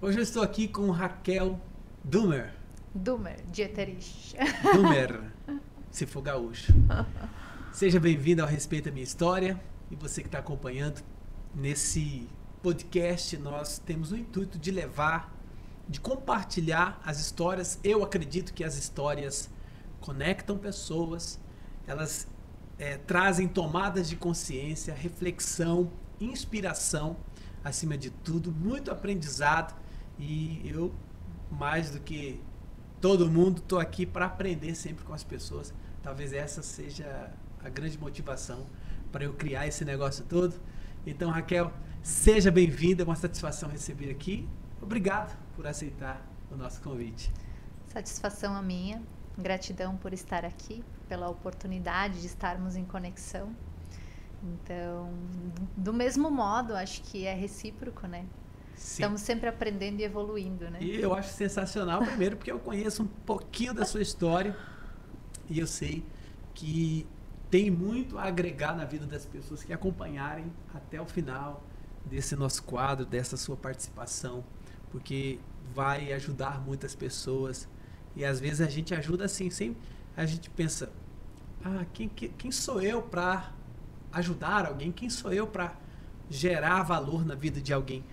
Hoje eu estou aqui com Raquel Dumer. Dumer, dieterich. Dumer, se for gaúcho. Seja bem-vindo ao Respeito à Minha História. E você que está acompanhando nesse podcast, nós temos o intuito de de compartilhar as histórias. Eu acredito que as histórias conectam pessoas, elas trazem tomadas de consciência, reflexão, inspiração, acima de tudo, muito aprendizado. E eu, mais do que todo mundo, estou aqui para aprender sempre com as pessoas. Talvez essa seja a grande motivação para eu criar esse negócio todo. Então, Raquel, seja bem-vinda, é uma satisfação receber aqui. Obrigado por aceitar o nosso convite. Satisfação a minha, gratidão por estar aqui, pela oportunidade de estarmos em conexão. Então, do mesmo modo, acho que é recíproco, né? Sim. Estamos sempre aprendendo e evoluindo, né? E eu acho sensacional, primeiro, porque eu conheço um pouquinho da sua história e eu sei que tem muito a agregar na vida das pessoas que acompanharem até o final desse nosso quadro, dessa sua participação, porque vai ajudar muitas pessoas. E às vezes a gente ajuda assim, sem a gente pensa, quem sou eu para ajudar alguém? Quem sou eu para gerar valor na vida de alguém?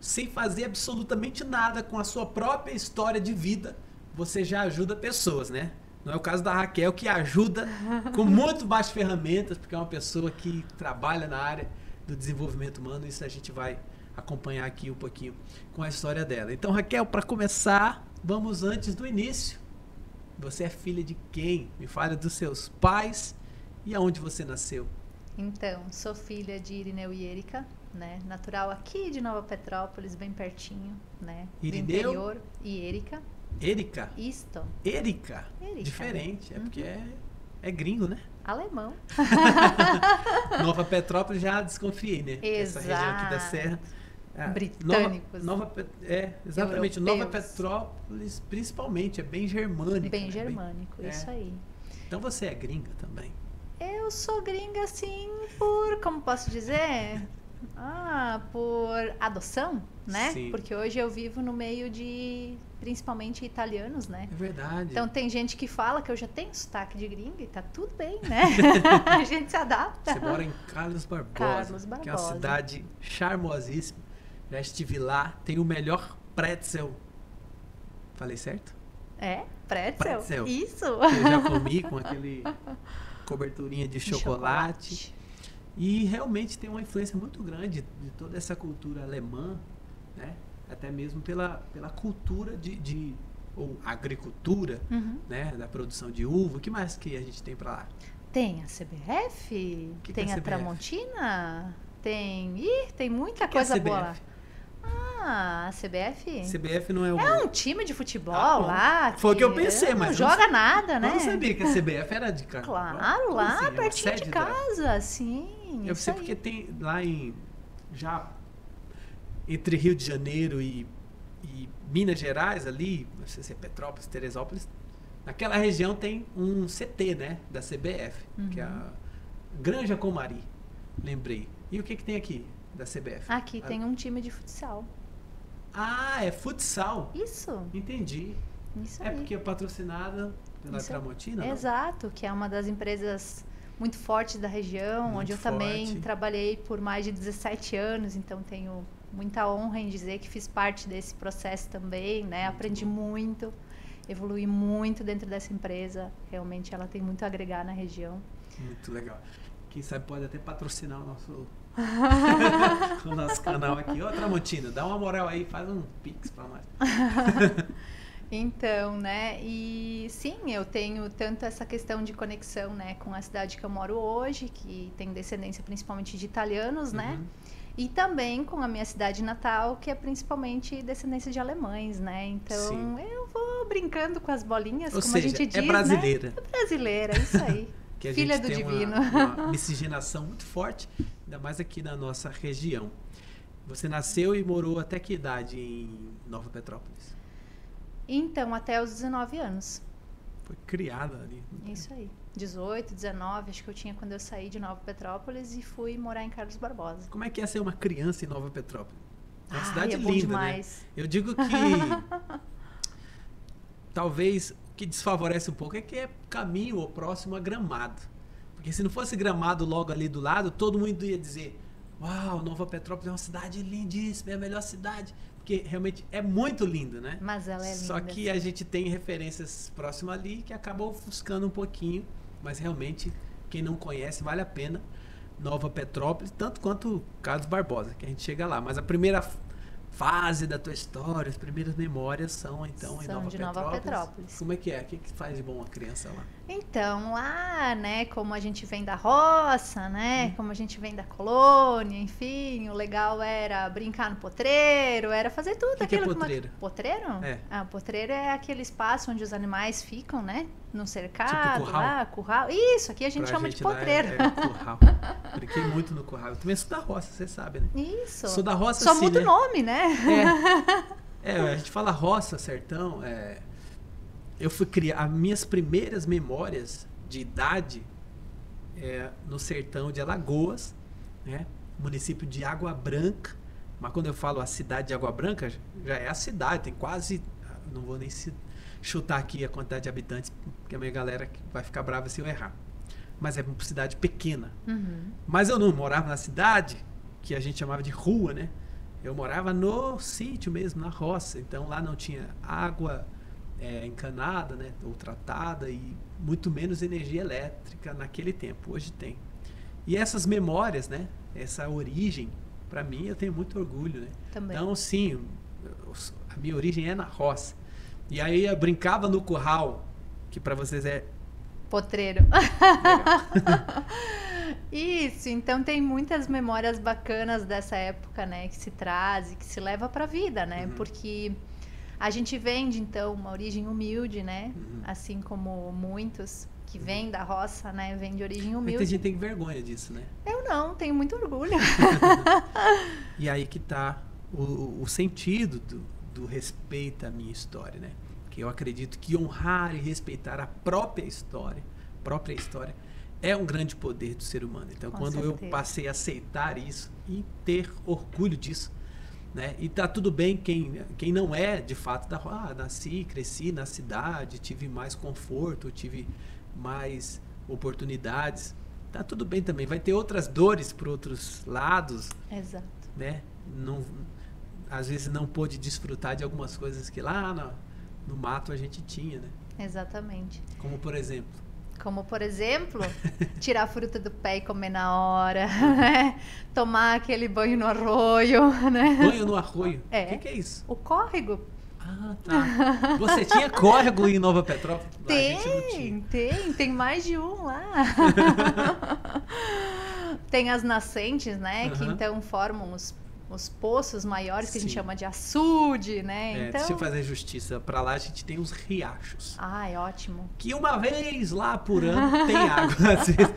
Sem fazer absolutamente nada com a sua própria história de vida, você já ajuda pessoas, né? Não é o caso da Raquel, que ajuda com muito mais ferramentas, porque é uma pessoa que trabalha na área do desenvolvimento humano. Isso a gente vai acompanhar aqui um pouquinho com a história dela. Então, Raquel, para começar, vamos antes do início. Você é filha de quem? Me fala dos seus pais e aonde você nasceu. Então, sou filha de Irineu e Érica, né? Natural aqui de Nova Petrópolis, bem pertinho, né? Irineu? Do interior. E Érica. Érica? Isto. Érica? Érica. Diferente, é porque é gringo, né? Alemão. Nova Petrópolis já desconfiei, né? Exato. Essa região aqui da Serra. Britânicos. Exatamente. Europeus. Nova Petrópolis, principalmente, é bem germânico. Bem né? germânico, isso aí. Então você é gringa também? Eu sou gringa, assim, como posso dizer? Por adoção, né? Sim. Porque hoje eu vivo no meio de, principalmente, italianos, né? É verdade. Então tem gente que fala que eu já tenho sotaque de gringa e tá tudo bem, né? A gente se adapta. Você mora em Carlos Barbosa, que é uma cidade charmosíssima. Já estive lá, tem o melhor pretzel. Falei certo? É? Pretzel? Isso! Eu já comi com aquele coberturinha de chocolate. E realmente tem uma influência muito grande de toda essa cultura alemã, né? Até mesmo pela cultura ou agricultura, né? Da produção de uva. O que mais que a gente tem para lá? Tem a CBF, tem a Tramontina, tem muita coisa boa lá. A CBF? CBF não é o... É um time de futebol lá. Foi o que eu pensei, mas... Não joga nada, né? Eu não sabia que a CBF era de casa. Claro, lá assim? Pertinho de casa, sim. Eu sei porque tem lá já entre Rio de Janeiro e Minas Gerais ali, não sei se é Petrópolis, Teresópolis, naquela região tem um CT, né, da CBF, que é a Granja Comari, lembrei. E o que tem aqui da CBF? Aqui tem um time de futsal. É futsal. Isso. Entendi. Isso aí. Porque é patrocinada pela Tramontina, não? Exato, que é uma das empresas muito fortes da região, onde eu também trabalhei por mais de 17 anos, então tenho muita honra em dizer que fiz parte desse processo também, né? Aprendi muito, evolui muito dentro dessa empresa. Realmente ela tem muito a agregar na região. Muito legal. Quem sabe pode até patrocinar o nosso canal aqui. Ô, Tramontina, dá uma moral aí, faz um pix pra nós. Então, né, e sim, eu tenho tanto essa questão de conexão, né, com a cidade que eu moro hoje, que tem descendência principalmente de italianos, né, e também com a minha cidade natal, que é principalmente descendência de alemães, né, então sim. Eu vou brincando com as bolinhas, ou como seja, a gente diz, é brasileira. Né? É brasileira, isso aí. Que a Filha gente do tem divino. uma miscigenação muito forte, ainda mais aqui na nossa região. Você nasceu e morou até que idade em Nova Petrópolis? Então, até os 19 anos. Foi criada ali. Isso aí. 18, 19, acho que eu tinha quando eu saí de Nova Petrópolis e fui morar em Carlos Barbosa. Como é que é ser uma criança em Nova Petrópolis? É uma cidade é bom linda, demais. né? Eu digo que talvez o que desfavorece um pouco é que é caminho ou próximo a Gramado. Porque se não fosse Gramado logo ali do lado, todo mundo ia dizer: uau, Nova Petrópolis é uma cidade lindíssima, é a melhor cidade. Porque realmente é muito lindo, né? Mas ela é linda. Só que a gente tem referências próximas ali que acabam ofuscando um pouquinho. Mas realmente, quem não conhece, vale a pena. Nova Petrópolis, tanto quanto Carlos Barbosa, que a gente chega lá. Mas a primeira fase da tua história, as primeiras memórias são então em Nova Petrópolis. Como é que é? O que faz de bom a criança lá? Então, lá, né, como a gente vem da roça, né, como a gente vem da colônia, enfim, o legal era brincar no potreiro, era fazer tudo aquilo. Que é potreiro? Potreiro? É. Ah, potreiro é aquele espaço onde os animais ficam, né, no cercado, tipo curral. Lá, curral. Isso, aqui a gente chama de potreiro. É curral. Brinquei muito no curral. Eu também sou da roça, você sabe, né? Isso. Sou da roça, só sim, muda né? o nome, né? A gente fala roça, sertão, eu fui criar as minhas primeiras memórias de idade no sertão de Alagoas, né? Município de Água Branca. Mas quando eu falo a cidade de Água Branca, já é a cidade, tem quase, não vou nem chutar aqui a quantidade de habitantes, porque a minha galera vai ficar brava se eu errar. Mas é uma cidade pequena. Uhum. Mas eu não morava na cidade, que a gente chamava de rua, né? Eu morava no sítio mesmo, na roça. Então lá não tinha água encanada, né, ou tratada, e muito menos energia elétrica naquele tempo. Hoje tem. E essas memórias, né, essa origem, para mim, eu tenho muito orgulho, né? Também. Então, sim, a minha origem é na roça. E aí eu brincava no curral, que para vocês é potreiro. Isso, então tem muitas memórias bacanas dessa época, né, que se traz e que se leva para a vida, né? Uhum. Porque a gente vem de, então, uma origem humilde, né? Uhum. Assim como muitos que vêm da roça, né? Vêm de origem humilde. Muita gente tem vergonha disso, né? Eu não, tenho muito orgulho. E aí que tá o sentido do respeito à minha história, né? Que eu acredito que honrar e respeitar a própria história é um grande poder do ser humano. Então, quando eu passei a aceitar isso e ter orgulho disso, né? E tá tudo bem quem não é de fato nasci, cresci na cidade, tive mais conforto, tive mais oportunidades, tá tudo bem também. Vai ter outras dores por outros lados. Exato. Né? Não, às vezes não pôde desfrutar de algumas coisas que lá no mato a gente tinha, né? Exatamente. Como por exemplo, tirar a fruta do pé e comer na hora, né? Tomar aquele banho no arroio, né? Banho no arroio? É. O que é isso? O córrego. Ah, tá. Você tinha córrego em Nova Petrópolis? Tem mais de um lá. Tem as nascentes, né? Que então formam os poços maiores, que a gente chama de açude, né? Então... Deixa eu fazer justiça. Pra lá a gente tem os riachos. Ah, é ótimo. Que uma vez lá por ano tem água. Às vezes,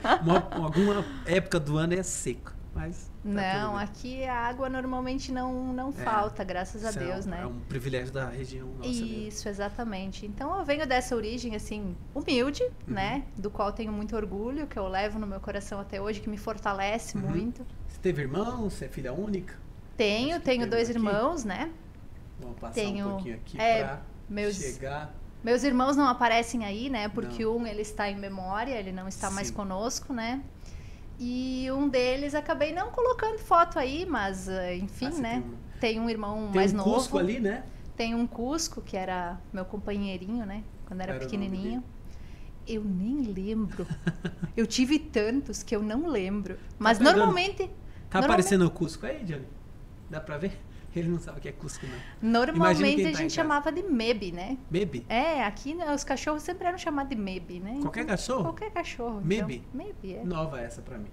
alguma época do ano é seco. Mas não, aqui a água normalmente não falta, graças a Deus, né? É um privilégio da região nossa. Isso, exatamente. Então eu venho dessa origem, assim, humilde, né? Do qual tenho muito orgulho, que eu levo no meu coração até hoje, que me fortalece muito. Você teve irmãos? Você é filha única? Tenho 2 irmãos, né? Vamos passar um pouquinho aqui pra chegar... Meus irmãos não aparecem aí, né? Porque ele está em memória, ele não está mais conosco, né? E um deles acabei não colocando foto aí, mas enfim, né? Tem um irmão mais novo. Tem um Cusco ali, né? Tem um Cusco, que era meu companheirinho, né? Quando era pequenininho. Eu nem lembro. Eu tive tantos que eu não lembro. Mas normalmente... Tá aparecendo o Cusco aí, Johnny? Dá pra ver? Ele não sabe o que é Cusco, não. Normalmente a gente chamava de Mebe, né? Mebe? Aqui os cachorros sempre eram chamados de Mebe, né? Qualquer cachorro? Qualquer cachorro. Mebe? Então, Mebe, Nova essa pra mim.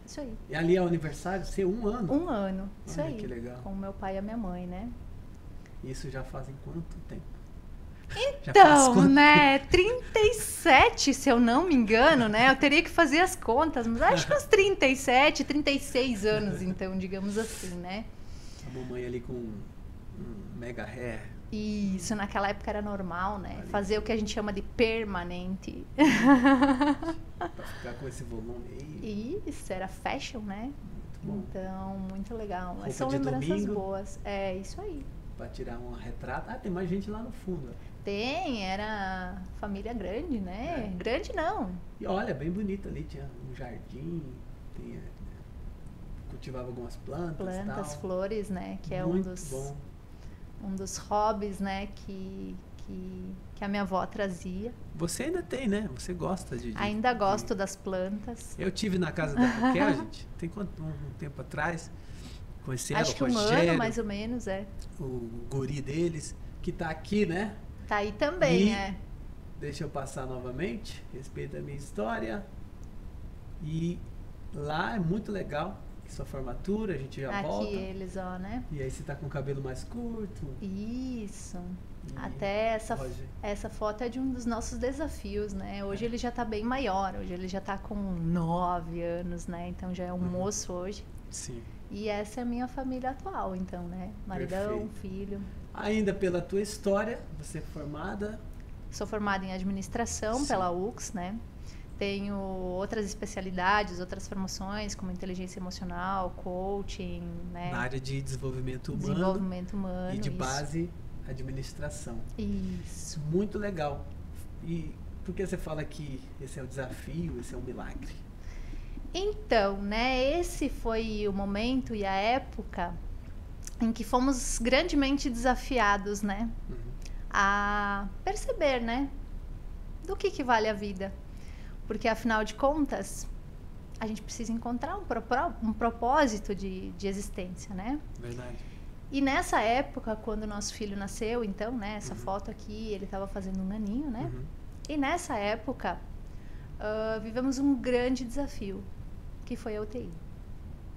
Isso aí. E ali é o aniversário, ser 1 ano? 1 ano, isso aí. Que legal. Com o meu pai e a minha mãe, né? Isso já fazem quanto tempo? Então, né, 37, se eu não me engano, né, eu teria que fazer as contas, mas acho que uns 37, 36 anos, então, digamos assim, né. A mamãe ali com um mega hair. Isso, naquela época era normal, né, fazer o que a gente chama de permanente. Pra ficar com esse volume aí. Isso, era fashion, né. Muito bom. Então, muito legal. Roupa São de lembranças domingo. boas. É, isso aí. Pra tirar um retrato. Ah, tem mais gente lá no fundo. Tem, era família grande, né? Grande não. E olha, bem bonito ali. Tinha um jardim, cultivava algumas plantas. Plantas, tal. flores, né? Que é Muito bom. um dos hobbies, né? Que a minha avó trazia. Você ainda tem, né? Você gosta de... Ainda gosto das plantas. Eu tive na casa da Raquel, gente, tem um tempo atrás, conheci ela, Acho que o um Rogério, ano, mais ou menos, o guri deles, que tá aqui, né? Tá aí também, Deixa eu passar novamente, respeito a minha história. E lá é muito legal, sua formatura, a gente já Aqui volta. eles, ó, né? E aí você tá com o cabelo mais curto. Isso. E Até Roger. essa foto é de um dos nossos desafios, né? Hoje ele já tá bem maior, hoje ele já tá com 9 anos, né? Então já é um moço hoje. Sim. E essa é a minha família atual, então, né? Maridão, Perfeito. filho. Ainda pela tua história, você é formada... Sou formada em administração Sim. pela UX, né? Tenho outras especialidades, outras formações, como inteligência emocional, coaching, né? Na área de desenvolvimento humano. Desenvolvimento humano. E de isso. base, administração. Isso. Muito legal. E por que você fala que esse é o desafio, esse é um milagre? Então, né? Esse foi o momento e a época em que fomos grandemente desafiados, né? A perceber, né? Do que vale a vida. Porque, afinal de contas, a gente precisa encontrar um propósito de existência, né? Verdade. E nessa época, quando o nosso filho nasceu, então, né? Essa foto aqui, ele estava fazendo um aninho, né? E nessa época, vivemos um grande desafio, que foi a UTI.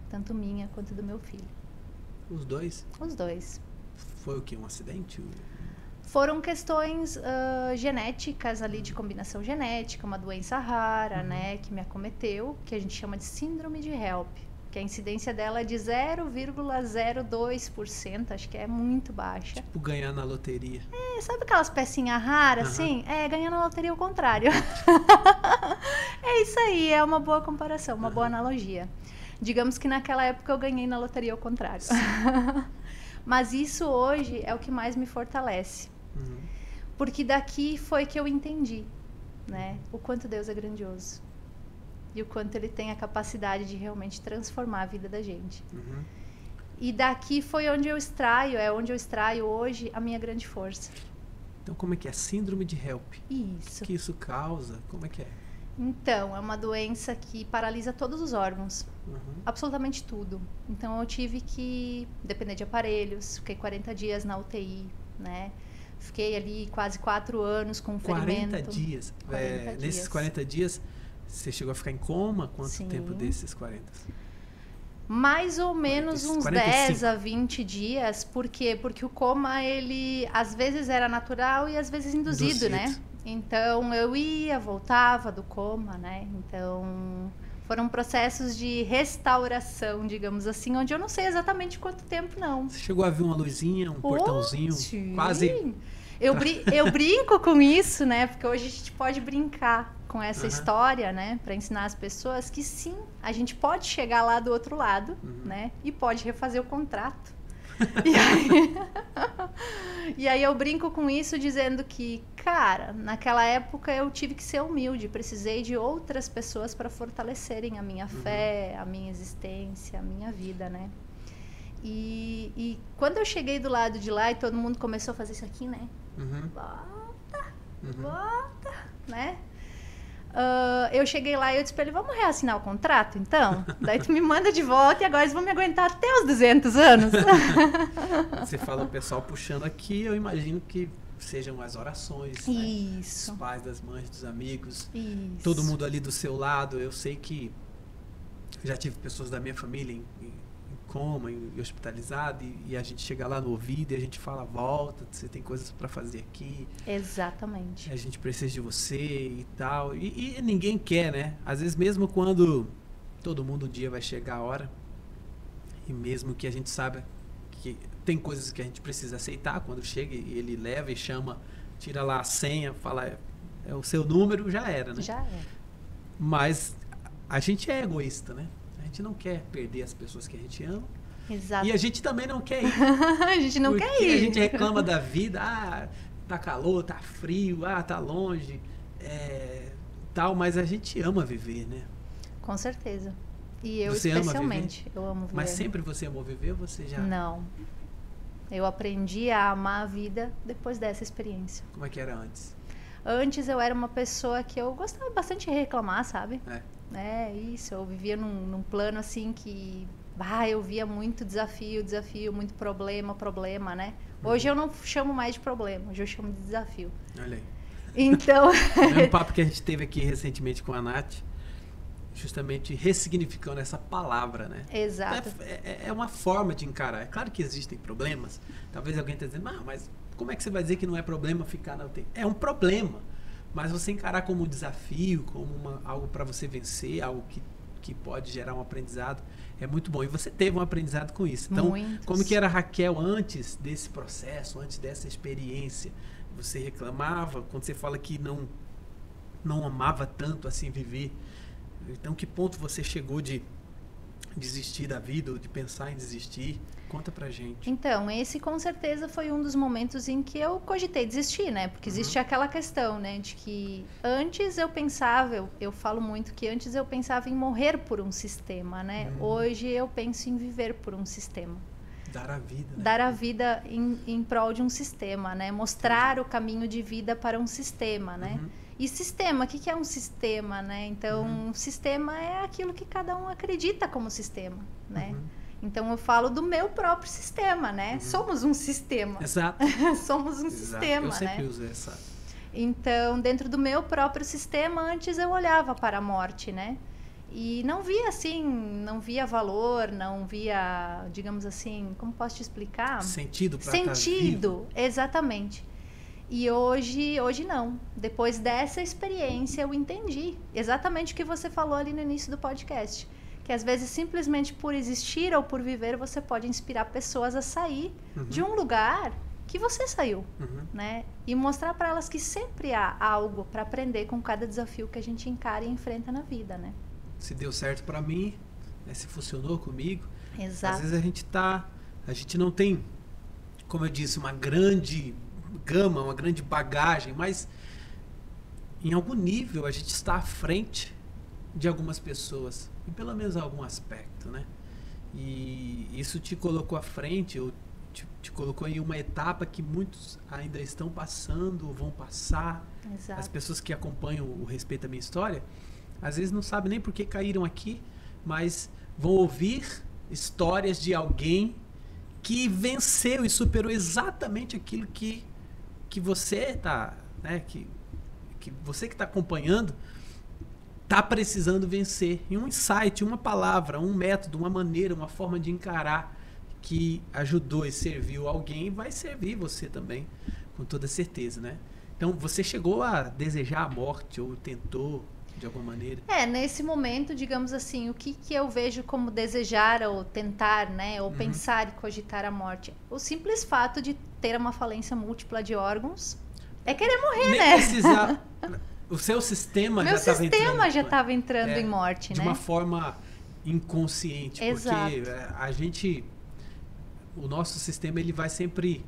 Tanto minha quanto do meu filho. Os dois? Os dois. Foi o quê? Um acidente? Foram questões genéticas ali, de combinação genética, uma doença rara, né, que me acometeu, que a gente chama de síndrome de HELP, que a incidência dela é de 0,02%, acho que é muito baixa. Tipo ganhar na loteria. Sabe aquelas pecinhas raras, assim? Ganhar na loteria ao contrário. É isso aí, é uma boa comparação, uma boa analogia. Digamos que naquela época eu ganhei na loteria ao contrário. Mas isso hoje é o que mais me fortalece. Porque daqui foi que eu entendi, né? O quanto Deus é grandioso. E o quanto Ele tem a capacidade de realmente transformar a vida da gente. E daqui foi onde eu extraio, hoje a minha grande força. Então como é que é? Síndrome de HELP. Isso. O que isso causa? Como é que é? Então, é uma doença que paralisa todos os órgãos. Absolutamente tudo. Então eu tive que depender de aparelhos, fiquei 40 dias na UTI, né? Fiquei ali quase 4 anos com ferimento. 40 dias. 40 dias. Nesses 40 dias, você chegou a ficar em coma? Quanto Sim. tempo desses 40? Mais ou menos 45. uns 10 a 20 dias. Por quê? Porque o coma, ele às vezes era natural e às vezes induzido, né? Então eu ia, voltava do coma, né? Então foram processos de restauração, digamos assim, onde eu não sei exatamente quanto tempo, não. Você chegou a ver uma luzinha, um portãozinho? Sim. Quase. Eu brinco com isso, né? Porque hoje a gente pode brincar com essa história, né? Para ensinar as pessoas que sim, a gente pode chegar lá do outro lado, né? E pode refazer o contrato. E aí eu brinco com isso dizendo que, cara, naquela época eu tive que ser humilde, precisei de outras pessoas para fortalecerem a minha fé, a minha existência, a minha vida, né? E quando eu cheguei do lado de lá e todo mundo começou a fazer isso aqui, né? Volta, né? Eu cheguei lá e eu disse pra ele, vamos reassinar o contrato, então? Daí tu me manda de volta e agora eles vão me aguentar até os 200 anos. Você fala o pessoal puxando aqui, eu imagino que sejam as orações, Isso. Né? Dos pais, das mães, dos amigos, Isso. todo mundo ali do seu lado. Eu sei que já tive pessoas da minha família em coma, e hospitalizado, e a gente chega lá no ouvido e a gente fala, volta, você tem coisas para fazer aqui. Exatamente. A gente precisa de você e tal. E ninguém quer, né? Às vezes mesmo quando todo mundo um dia vai chegar a hora, e mesmo que a gente saiba que tem coisas que a gente precisa aceitar, quando chega e ele leva e chama, tira lá a senha, fala, é o seu número, já era, né? Já é. Mas a gente é egoísta, né? A A gente não quer perder as pessoas que a gente ama. Exato. E a gente também não quer ir. A gente não quer ir. A gente reclama da vida. Ah, tá calor, tá frio, ah, tá longe, tal. Mas a gente ama viver, né? Com certeza. E eu você especialmente. Eu amo viver. Mas sempre você amou viver ou você já... Não. Eu aprendi a amar a vida depois dessa experiência. Como é que era antes? Antes eu era uma pessoa que eu gostava bastante de reclamar, sabe? Isso. Eu vivia num plano assim que... eu via muito desafio, muito problema, né? Hoje eu não chamo mais de problema, hoje eu chamo de desafio. Olha aí. Então... É um papo que a gente teve aqui recentemente com a Nath, justamente ressignificando essa palavra, né? Exato. É uma forma de encarar. É claro que existem problemas. Talvez alguém esteja dizendo, mas como é que você vai dizer que não é problema ficar na UTI? É um problema, mas você encarar como um desafio, como algo para você vencer, algo que pode gerar um aprendizado, é muito bom. E você teve um aprendizado com isso. Então, como que era a Raquel antes desse processo, antes dessa experiência? Você reclamava, quando você fala que não amava tanto assim viver. Então, que ponto você chegou de desistir da vida ou de pensar em desistir? Conta pra gente. Então, esse com certeza foi um dos momentos em que eu cogitei desistir, né? Porque existe aquela questão, né? De que antes eu pensava, eu falo muito que antes eu pensava em morrer por um sistema, né? Hoje eu penso em viver por um sistema. Dar a vida, né? Dar a vida em prol de um sistema, né? Mostrar o caminho de vida para um sistema, né? E sistema, o que é um sistema, né? Então, um sistema é aquilo que cada um acredita como sistema, né? Então, eu falo do meu próprio sistema, né? Somos um sistema. Exato. Somos um sistema, eu sempre né? uso essa. Então, dentro do meu próprio sistema, antes eu olhava para a morte, né? E não via assim, não via valor, não via, digamos assim, como posso te explicar? Sentido para Sentido, exatamente. E hoje não. Depois dessa experiência eu entendi exatamente o que você falou ali no início do podcast. Que às vezes simplesmente por existir ou por viver você pode inspirar pessoas a sair de um lugar que você saiu, né? E mostrar para elas que sempre há algo para aprender com cada desafio que a gente encara e enfrenta na vida, né? Se deu certo para mim, né? Se funcionou comigo. Exato. Às vezes a gente não tem, como eu disse, uma grande gama, uma grande bagagem, mas em algum nível a gente está à frente de algumas pessoas, em pelo menos algum aspecto, né? E isso te colocou à frente, ou te colocou em uma etapa que muitos ainda estão passando, ou vão passar. Exato. As pessoas que acompanham o Respeito à Minha História, às vezes não sabem nem por que caíram aqui, mas vão ouvir histórias de alguém que venceu e superou exatamente aquilo que você está, né, que você que está acompanhando está precisando vencer. E um insight, uma palavra, um método, uma maneira, uma forma de encarar que ajudou e serviu alguém, vai servir você também, com toda certeza, né? Então, você chegou a desejar a morte ou tentou de alguma maneira? Nesse momento, digamos assim, o que eu vejo como desejar ou tentar, né, ou pensar e cogitar a morte? O simples fato de ter uma falência múltipla de órgãos é querer morrer, nem né? Precisar. O seu sistema Meu já estava entrando. Meu sistema já estava entrando em morte, de né? uma forma inconsciente. Exato. Porque o nosso sistema, ele vai sempre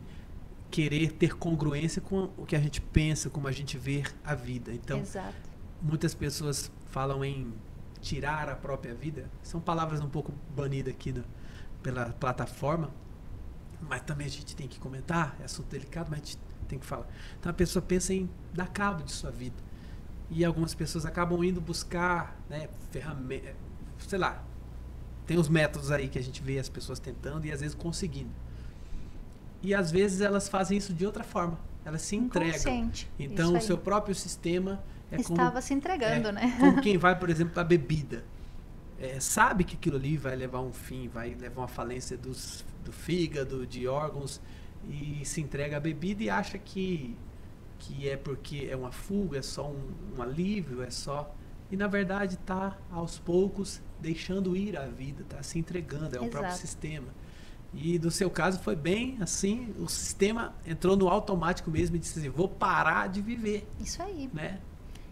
querer ter congruência com o que a gente pensa, como a gente vê a vida. Então, Exato. Muitas pessoas falam em tirar a própria vida. São palavras um pouco banidas aqui pela plataforma, mas também a gente tem que comentar, é assunto delicado, mas a gente tem que falar. Então a pessoa pensa em dar cabo de sua vida. E algumas pessoas acabam indo buscar, né, ferramentas, sei lá, tem os métodos aí que a gente vê as pessoas tentando e às vezes conseguindo. E às vezes elas fazem isso de outra forma, elas se entregam. Então o seu próprio sistema estava se entregando, né? Como quem vai, por exemplo, para a bebida. Sabe que aquilo ali vai levar um fim, vai levar uma falência do fígado, de órgãos, e se entrega à bebida e acha que é porque é uma fuga, é só um alívio, é só... E na verdade está aos poucos deixando ir a vida, está se entregando, é o próprio sistema. E no seu caso foi bem assim, o sistema entrou no automático mesmo e disse assim, vou parar de viver. Isso aí. Né?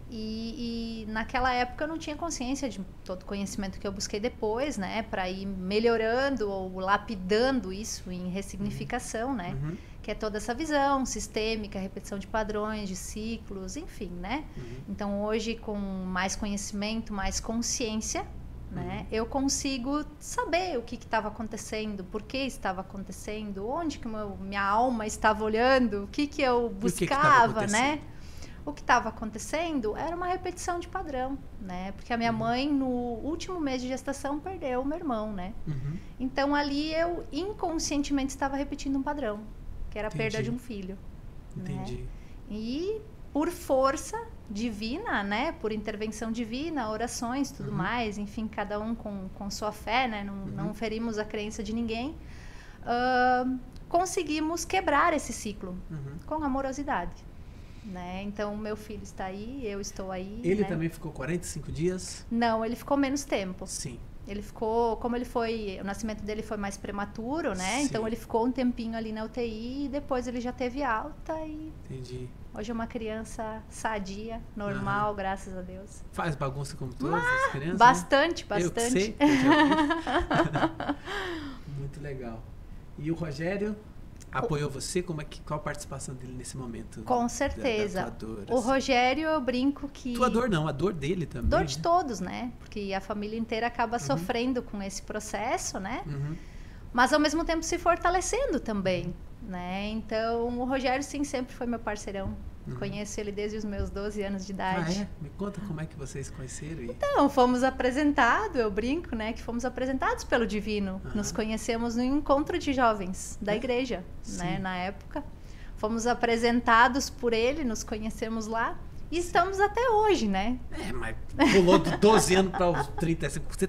E naquela época eu não tinha consciência de todo o conhecimento que eu busquei depois, né? Para ir melhorando ou lapidando isso em ressignificação, né? Que é toda essa visão sistêmica, repetição de padrões, de ciclos, enfim, né? Então hoje, com mais conhecimento, mais consciência, né? Eu consigo saber o que estava acontecendo, por que estava acontecendo, onde que minha alma estava olhando, o que eu buscava, né? O que estava acontecendo era uma repetição de padrão, né? Porque a minha mãe, no último mês de gestação, perdeu o meu irmão, né? Então, ali eu inconscientemente estava repetindo um padrão, que era a perda de um filho. Entendi. Né? E por força divina, né? Por intervenção divina, orações, tudo mais, enfim, cada um com sua fé, né? Não ferimos a crença de ninguém. Conseguimos quebrar esse ciclo com amorosidade. Né? Então, meu filho está aí, eu estou aí. Ele né? também ficou 45 dias? Não, ele ficou menos tempo. Sim. Ele ficou, como ele foi, o nascimento dele foi mais prematuro, né? Sim. Então, ele ficou um tempinho ali na UTI e depois ele já teve alta e... Entendi. Hoje é uma criança sadia, normal, graças a Deus. Faz bagunça como todas as crianças? Bastante, né? bastante. Eu sei, eu já vi. Muito legal. E o Rogério... apoiou você? Qual a participação dele nesse momento? Com certeza. Da tua dor, o Rogério, eu brinco que... Tua dor não, a dor dele também. Dor de todos, né? Porque a família inteira acaba sofrendo com esse processo, né? Mas ao mesmo tempo se fortalecendo também, né? Então, o Rogério, sim, sempre foi meu parceirão. Conheço ele desde os meus 12 anos de idade. Ah, é? Me conta como é que vocês conheceram. Então, fomos apresentados, eu brinco, né? Que fomos apresentados pelo Divino. Nos conhecemos no encontro de jovens da igreja, né? Na época. Fomos apresentados por ele, nos conhecemos lá. E estamos até hoje, né? Mas pulou de 12 anos para os 35. Você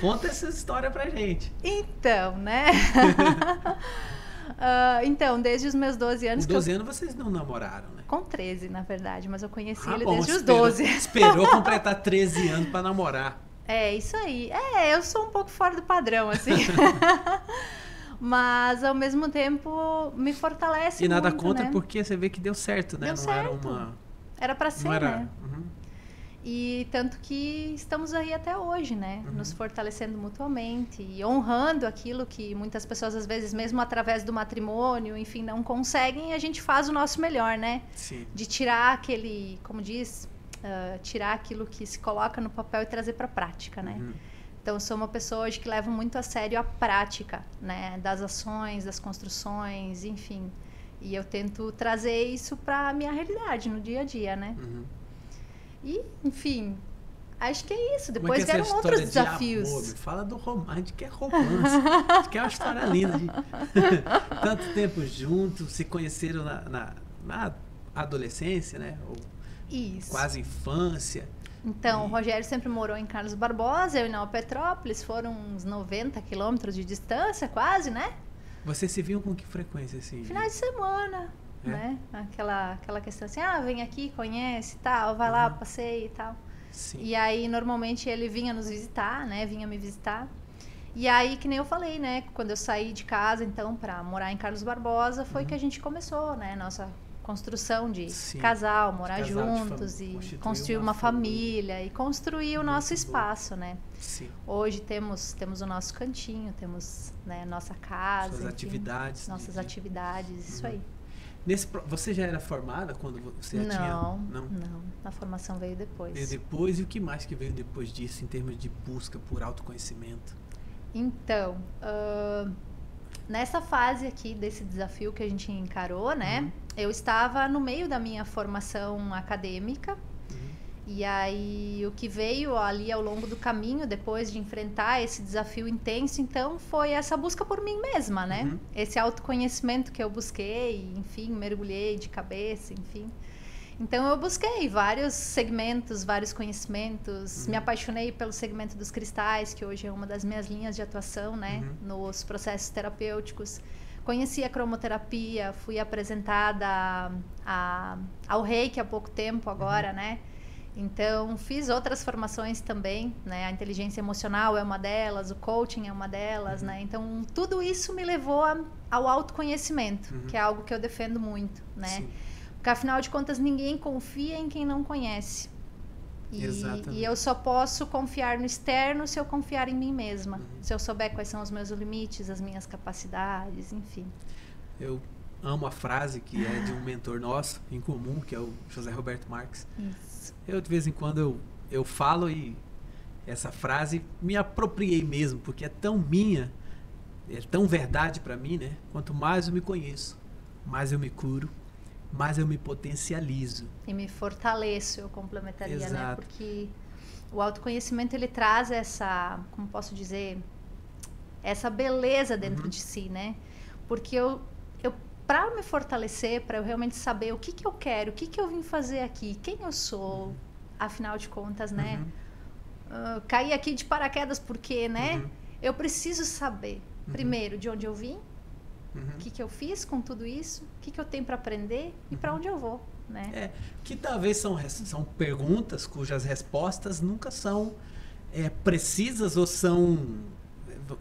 conta essa história pra gente. Então, né? Então, desde os meus 12 anos... Com 12 anos vocês não namoraram, né? Com 13, na verdade, mas eu conheci ele desde os 12. Esperou completar 13 anos para namorar. É, isso aí. Eu sou um pouco fora do padrão, assim. Mas, ao mesmo tempo, me fortalece muito, nada contra, né? Porque você vê que deu certo, né? Deu certo. Era pra ser, né? E tanto que estamos aí até hoje, né? Nos fortalecendo mutuamente e honrando aquilo que muitas pessoas, às vezes, mesmo através do matrimônio, enfim, não conseguem, a gente faz o nosso melhor, né? Sim. De tirar aquele, como diz, tirar aquilo que se coloca no papel e trazer para a prática, né? Então, eu sou uma pessoa hoje que leva muito a sério a prática, né? Das ações, das construções, enfim. E eu tento trazer isso para a minha realidade no dia a dia, né? E, enfim, acho que é isso. Depois vieram outros desafios. Amor, fala do romance, que é romance. Que é uma história linda. Tanto tempo juntos, se conheceram na adolescência, né? Ou isso. Quase infância. Então, o Rogério sempre morou em Carlos Barbosa, eu em Nova Petrópolis, foram uns 90 quilômetros de distância, quase, né? Vocês se viam com que frequência, assim? Finais de semana. Né? Aquela questão assim, vem aqui, conhece e tal, vai lá, passeia e tal. Sim. E aí, normalmente, ele vinha nos visitar, né? Vinha me visitar. E aí, que nem eu falei, né? Quando eu saí de casa, então, para morar em Carlos Barbosa, foi que a gente começou, né? Nossa construção de casal, morar juntos e construir uma família e construir o nosso espaço, né? Sim. Hoje temos o nosso cantinho, temos, né, nossa casa. Suas atividades. Nossas atividades, isso aí. Você já era formada quando você já tinha? Não. A formação veio depois. Veio depois, e o que mais que veio depois disso, em termos de busca por autoconhecimento? Então, nessa fase aqui desse desafio que a gente encarou, né? Eu estava no meio da minha formação acadêmica. E aí, o que veio ali ao longo do caminho, depois de enfrentar esse desafio intenso, então, foi essa busca por mim mesma, né? Esse autoconhecimento que eu busquei, enfim, mergulhei de cabeça, enfim. Então, eu busquei vários segmentos, vários conhecimentos, me apaixonei pelo segmento dos cristais, que hoje é uma das minhas linhas de atuação, né? Nos processos terapêuticos. Conheci a cromoterapia, fui apresentada ao Reiki há pouco tempo agora, né? Então, fiz outras formações também, né? A inteligência emocional é uma delas, o coaching é uma delas, né? Então, tudo isso me levou ao autoconhecimento, que é algo que eu defendo muito, né? Sim. Porque, afinal de contas, ninguém confia em quem não conhece. E eu só posso confiar no externo se eu confiar em mim mesma. Se eu souber quais são os meus limites, as minhas capacidades, enfim. Eu amo a frase que é de um mentor nosso, em comum, que é o José Roberto Marques. Isso. Eu, de vez em quando, eu falo e essa frase me apropriei mesmo, porque é tão minha, é tão verdade para mim, né? Quanto mais eu me conheço, mais eu me curo, mais eu me potencializo. E me fortaleço, eu complementaria, Exato. né? Porque o autoconhecimento, ele traz essa, como posso dizer, essa beleza dentro de si, né? Porque eu para me fortalecer, para eu realmente saber o que eu quero, o que eu vim fazer aqui, quem eu sou, afinal de contas, né? Caí aqui de paraquedas porque, né? Eu preciso saber, primeiro, de onde eu vim, o que eu fiz com tudo isso, o que eu tenho para aprender e para onde eu vou, né? Que talvez são perguntas cujas respostas nunca são precisas ou são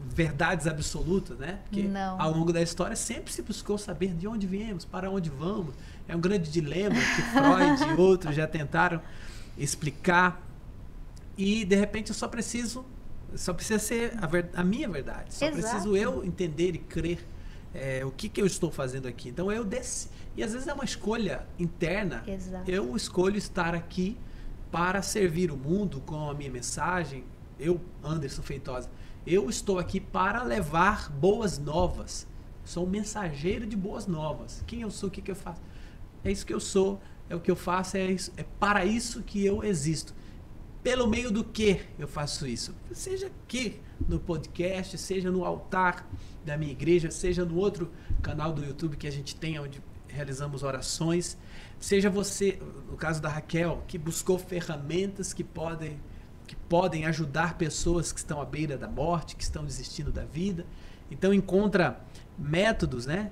verdades absolutas, né? Porque Não. ao longo da história sempre se buscou saber de onde viemos, para onde vamos. É um grande dilema que Freud e outros já tentaram explicar. E de repente eu só precisa ser a minha verdade. Só Exato. preciso eu entender e crer o que eu estou fazendo aqui. Então eu desci. E às vezes é uma escolha interna. Exato. Eu escolho estar aqui para servir o mundo com a minha mensagem. Eu, Anderson Feitosa, eu estou aqui para levar boas novas. Sou um mensageiro de boas novas. Quem eu sou, o que eu faço? É isso que eu sou, é o que eu faço, é para isso que eu existo. Pelo meio do que eu faço isso? Seja aqui no podcast, seja no altar da minha igreja, seja no outro canal do YouTube que a gente tem, onde realizamos orações. Seja você, no caso da Raquel, que buscou ferramentas que podem ajudar pessoas que estão à beira da morte, que estão desistindo da vida. Então encontra métodos, né,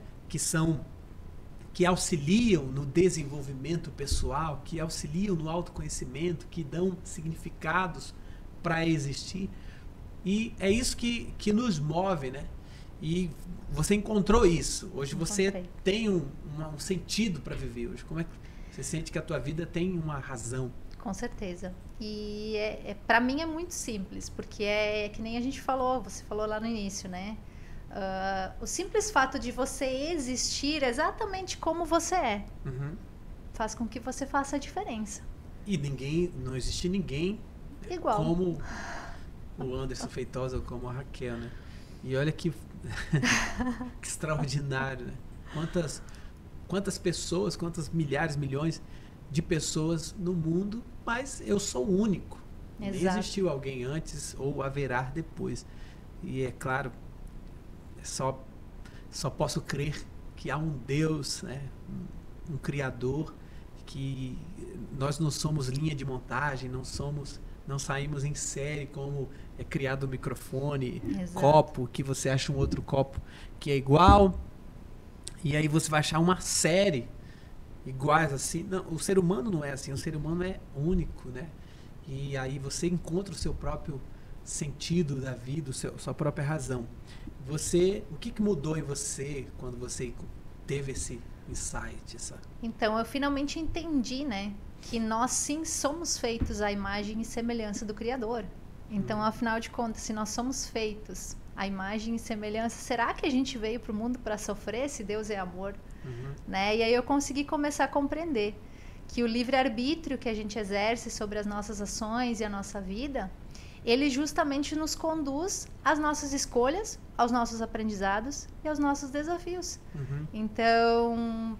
que auxiliam no desenvolvimento pessoal, que auxiliam no autoconhecimento, que dão significados para existir. E é isso que nos move, né? E você encontrou isso. Hoje você tem um sentido para viver hoje. Como é que você sente que a tua vida tem uma razão? Com certeza. E para mim é muito simples, porque é que nem a gente falou, você falou lá no início, né? O simples fato de você existir exatamente como você é, faz com que você faça a diferença. E não existe ninguém igual como o Anderson Feitosa ou como a Raquel, né? E olha que, que extraordinário, né? Quantas pessoas, quantas milhares, milhões de pessoas no mundo, mas eu sou o único. Exato. Nem existiu alguém antes ou haverá depois. E é claro, só posso crer que há um Deus, né? Um Criador, que nós não somos linha de montagem, não saímos em série como é criado o microfone, Exato. copo, que você acha um outro copo que é igual, e aí você vai achar uma série iguais assim. Não, o ser humano não é assim, o ser humano é único, né? E aí você encontra o seu próprio sentido da vida, sua própria razão. O que mudou em você quando você teve esse insight? Então, eu finalmente entendi, né, que nós sim somos feitos à imagem e semelhança do Criador. Então, afinal de contas, se nós somos feitos à imagem e semelhança, será que a gente veio para o mundo para sofrer se Deus é amor? Né? E aí eu consegui começar a compreender que o livre-arbítrio que a gente exerce sobre as nossas ações e a nossa vida, ele justamente nos conduz às nossas escolhas, aos nossos aprendizados e aos nossos desafios. Então,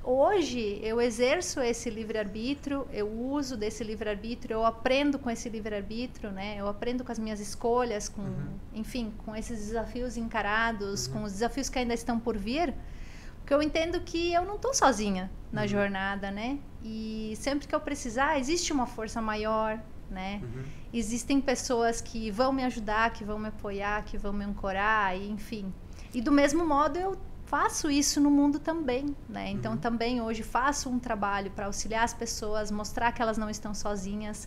hoje eu exerço esse livre-arbítrio, eu uso desse livre-arbítrio, eu aprendo com esse livre-arbítrio, né? Eu aprendo com as minhas escolhas, enfim, com esses desafios encarados, com os desafios que ainda estão por vir, porque eu entendo que eu não estou sozinha na jornada, né? E sempre que eu precisar, existe uma força maior, né? Existem pessoas que vão me ajudar, que vão me apoiar, que vão me ancorar, e, enfim. E do mesmo modo eu faço isso no mundo também, né? Então também hoje faço um trabalho para auxiliar as pessoas, mostrar que elas não estão sozinhas,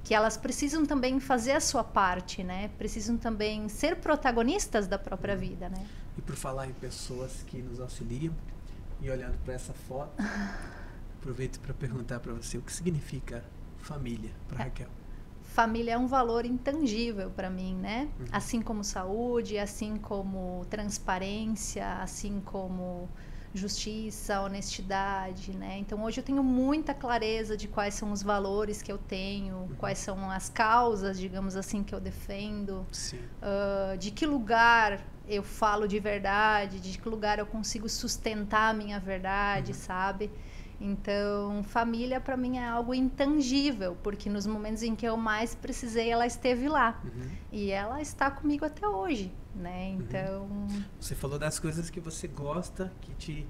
que elas precisam também fazer a sua parte, né? Precisam também ser protagonistas da própria vida, né? E por falar em pessoas que nos auxiliam, e olhando para essa foto, Aproveito para perguntar para você o que significa família para Raquel. Família é um valor intangível para mim, né? Assim como saúde, assim como transparência, assim como justiça, honestidade, né? Então hoje eu tenho muita clareza de quais são os valores que eu tenho, quais são as causas, digamos assim, que eu defendo, de que lugar eu falo de verdade, de que lugar eu consigo sustentar a minha verdade, sabe? Então, família para mim é algo intangível, porque nos momentos em que eu mais precisei, ela esteve lá. E ela está comigo até hoje, né? Então... Você falou das coisas que você gosta, que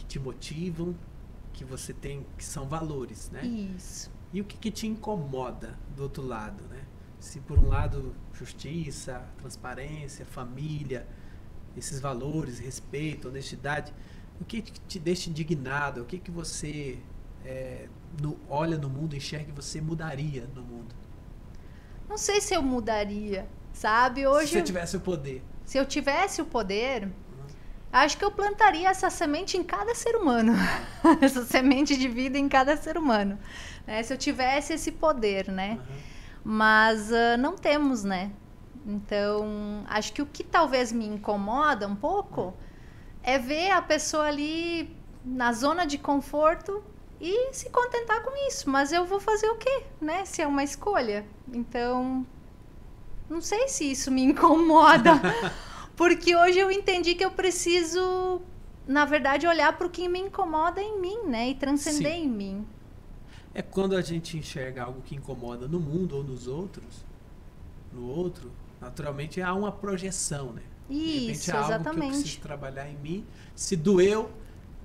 te motivam, que você tem, que são valores, né? Isso. E o que te incomoda do outro lado, né? Se por um lado, justiça, transparência, família, esses valores, respeito, honestidade... O que te deixa indignado? O que você olha no mundo, enxerga e você mudaria no mundo? Não sei se eu mudaria, sabe? Hoje, se você tivesse o poder. Se eu tivesse o poder, acho que eu plantaria essa semente em cada ser humano. Essa semente de vida em cada ser humano. Né? Se eu tivesse esse poder, né? Mas não temos, né? Então, acho que o que talvez me incomoda um pouco... é ver a pessoa ali na zona de conforto e se contentar com isso. Mas eu vou fazer o quê, né? Se é uma escolha. Então, não sei se isso me incomoda. Porque hoje eu entendi que eu preciso, na verdade, olhar para o que me incomoda em mim, né? E transcender em mim. É quando a gente enxerga algo que incomoda no mundo ou nos outros, no outro, naturalmente há uma projeção, né? Isso, é algo exatamente. Que eu preciso trabalhar em mim. Se doeu,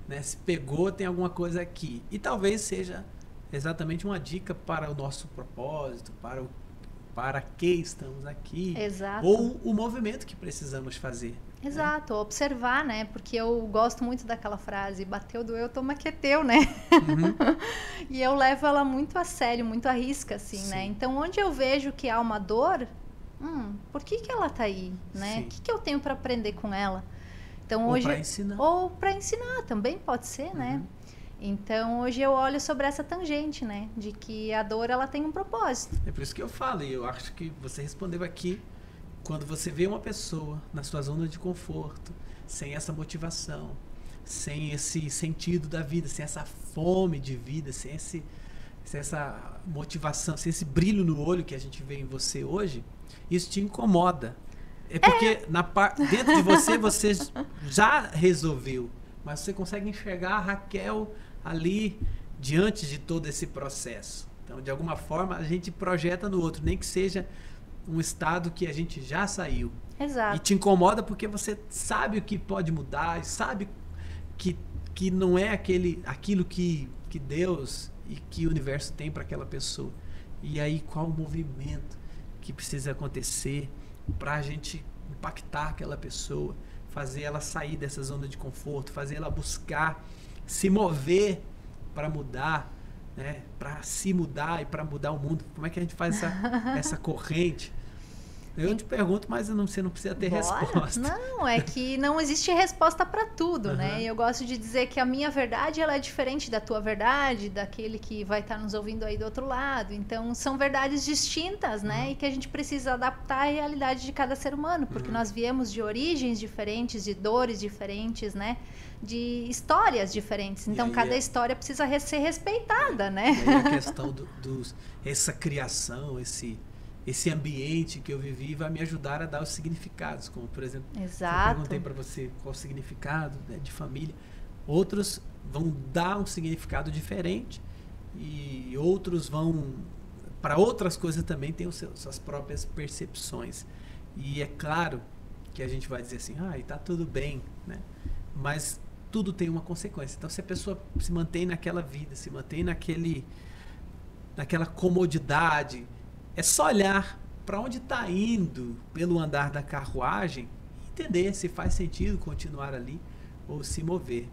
né, se pegou, tem alguma coisa aqui. E talvez seja exatamente uma dica para o nosso propósito, para que estamos aqui. Exato. Ou o movimento que precisamos fazer. Exato, né? Observar, né? Porque eu gosto muito daquela frase, bateu, doeu, toma que é teu, né? E eu levo ela muito a sério, muito à risca, assim, né? Então, onde eu vejo que há uma dor... por que ela tá aí, né? O que eu tenho para aprender com ela? Então, hoje, ou para ensinar também pode ser, né? Então hoje eu olho sobre essa tangente, né? De que a dor ela tem um propósito. É por isso que eu falo, e eu acho que você respondeu aqui, quando você vê uma pessoa na sua zona de conforto, sem essa motivação, sem esse sentido da vida, sem essa fome de vida, sem essa motivação, sem esse brilho no olho que a gente vê em você hoje, isso te incomoda. É porque dentro de você já resolveu, mas você consegue enxergar a Raquel ali diante de todo esse processo. Então, de alguma forma, a gente projeta no outro, nem que seja um estado que a gente já saiu. Exato. E te incomoda porque você sabe o que pode mudar, e sabe que não é aquilo que Deus e que o universo tem para aquela pessoa. E aí, qual o movimento que precisa acontecer para a gente impactar aquela pessoa, fazer ela sair dessa zona de conforto, fazer ela buscar se mover para mudar, né? Para se mudar e para mudar o mundo. Como é que a gente faz essa corrente? Eu te pergunto, mas você não precisa ter resposta. Não, é que não existe resposta para tudo, né? Eu gosto de dizer que a minha verdade ela é diferente da tua verdade, daquele que vai estar nos ouvindo aí do outro lado. Então, são verdades distintas, né? E que a gente precisa adaptar à realidade de cada ser humano, porque nós viemos de origens diferentes, de dores diferentes, né? De histórias diferentes. Então, cada história precisa ser respeitada, né? E aí a questão essa criação, esse ambiente que eu vivi vai me ajudar a dar os significados, como por exemplo, Exato. Eu perguntei para você qual o significado, né, de família, outros vão dar um significado diferente e outros vão para outras coisas também tem suas próprias percepções, e é claro que a gente vai dizer assim, tá tudo bem, né? Mas tudo tem uma consequência. Então, se a pessoa se mantém naquela vida, se mantém naquela comodidade, é só olhar para onde está indo pelo andar da carruagem e entender se faz sentido continuar ali ou se mover.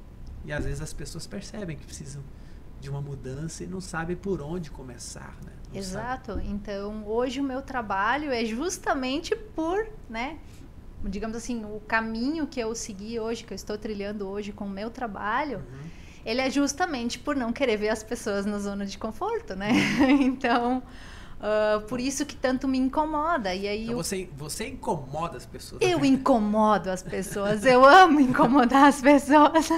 E às vezes as pessoas percebem que precisam de uma mudança e não sabem por onde começar, né? Exato. Sabe. Então, hoje o meu trabalho é justamente por, né, digamos assim, o caminho que eu segui hoje, que eu estou trilhando hoje com o meu trabalho, ele é justamente por não querer ver as pessoas na zona de conforto, né? Então, por isso que tanto me incomoda. E aí então você incomoda as pessoas. Eu incomodo as pessoas. Eu amo incomodar as pessoas.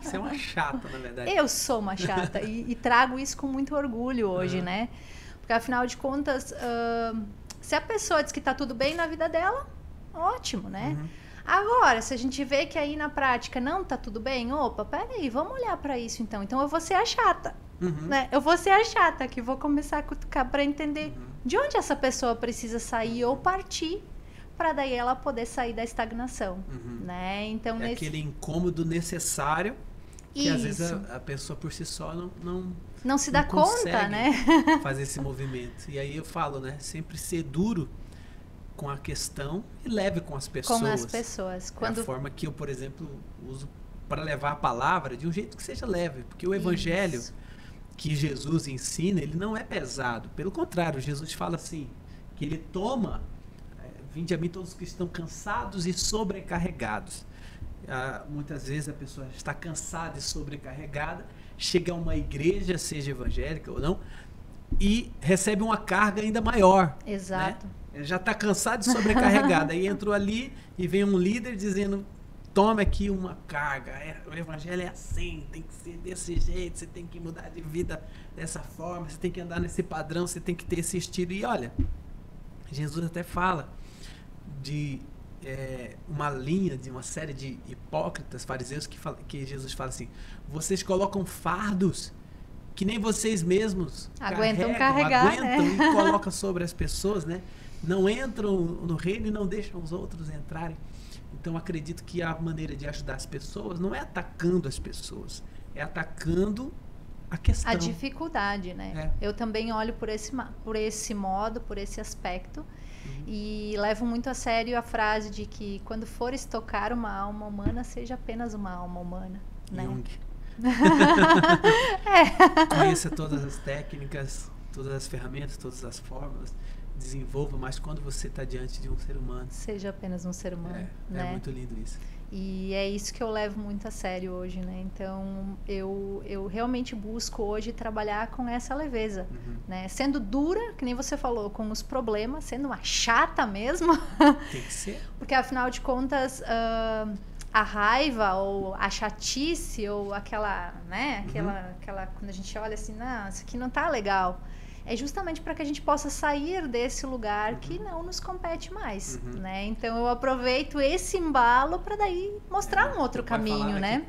Você é uma chata, na verdade. Eu sou uma chata e trago isso com muito orgulho hoje, né? Porque afinal de contas, se a pessoa diz que tá tudo bem na vida dela, ótimo, né? Agora, se a gente vê que aí na prática não tá tudo bem, opa, peraí, vamos olhar para isso então. Então eu vou ser a chata, né? Eu vou ser a chata que vou começar a cutucar para entender de onde essa pessoa precisa sair ou partir para daí ela poder sair da estagnação, né? Então aquele incômodo necessário que às vezes a pessoa por si só não se dá conta, né? Fazer esse movimento. E aí eu falo, né? Sempre ser duro com a questão e leve com as pessoas. Com as pessoas. É a forma que eu, por exemplo, uso para levar a palavra de um jeito que seja leve. Porque o evangelho que Jesus ensina, ele não é pesado. Pelo contrário, Jesus fala assim, que ele toma, vinde a mim todos que estão cansados e sobrecarregados. Muitas vezes a pessoa está cansada e sobrecarregada, chega a uma igreja, seja evangélica ou não, e recebe uma carga ainda maior. Exato. Né? Já está cansado e sobrecarregado. Aí entrou ali e vem um líder dizendo, tome aqui uma carga. O evangelho é assim, tem que ser desse jeito, você tem que mudar de vida dessa forma, você tem que andar nesse padrão, você tem que ter esse estilo. E olha, Jesus até fala de uma linha, de uma série de hipócritas, fariseus, que Jesus fala assim, vocês colocam fardos que nem vocês mesmos aguentam né? E colocam sobre as pessoas, né? Não entram no reino e não deixam os outros entrarem. Então acredito que a maneira de ajudar as pessoas não é atacando as pessoas, é atacando a questão. A dificuldade, né? Eu também olho por esse modo, por esse aspecto, e levo muito a sério a frase de que quando fores tocar uma alma humana, seja apenas uma alma humana, né? Jung. Conheça todas as técnicas, todas as ferramentas, todas as fórmulas, desenvolva, mas quando você está diante de um ser humano, seja apenas um ser humano, né? É muito lindo isso. E é isso que eu levo muito a sério hoje, né? Então, eu realmente busco hoje trabalhar com essa leveza, né? Sendo dura, que nem você falou, com os problemas, sendo uma chata mesmo. Tem que ser. Porque, afinal de contas, a raiva ou a chatice ou aquela, né? Aquela quando a gente olha assim, não, isso aqui não tá legal. É justamente para que a gente possa sair desse lugar que não nos compete mais, né? Então eu aproveito esse embalo para daí mostrar um outro caminho, né?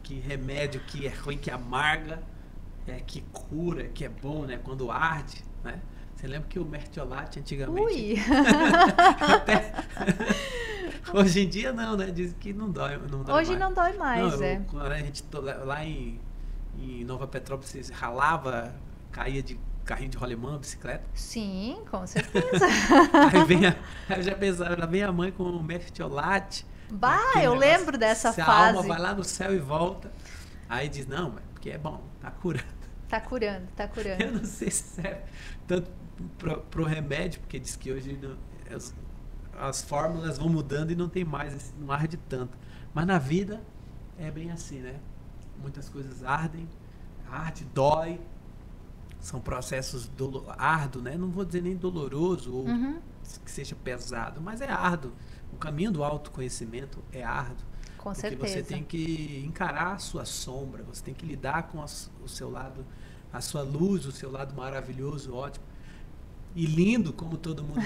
Que remédio que é ruim, que amarga, que cura, que é bom, né? Quando arde, né? Você lembra que o mertiolate antigamente... Hoje em dia não, né? Diz que não dói Hoje mais. Não dói mais, Quando a gente lá em Nova Petrópolis ralava, caía de carrinho de rolemã, bicicleta. Sim, com certeza. Aí já pensava, lá vem a mãe com o mertiolate. Eu lembro dessa fase. A alma vai lá no céu e volta. Aí diz, não, mas porque é bom, tá curando. Tá curando. Eu não sei se serve tanto pro remédio, porque diz que hoje as fórmulas vão mudando e não tem mais, não arde tanto. Mas na vida é bem assim, né? Muitas coisas arde, dói. São processos árduos, né? Não vou dizer nem doloroso ou que seja pesado, mas é árduo. O caminho do autoconhecimento é árduo. Com certeza. Porque você tem que encarar a sua sombra, você tem que lidar com o seu lado, a sua luz, o seu lado maravilhoso, ótimo. E lindo, como todo mundo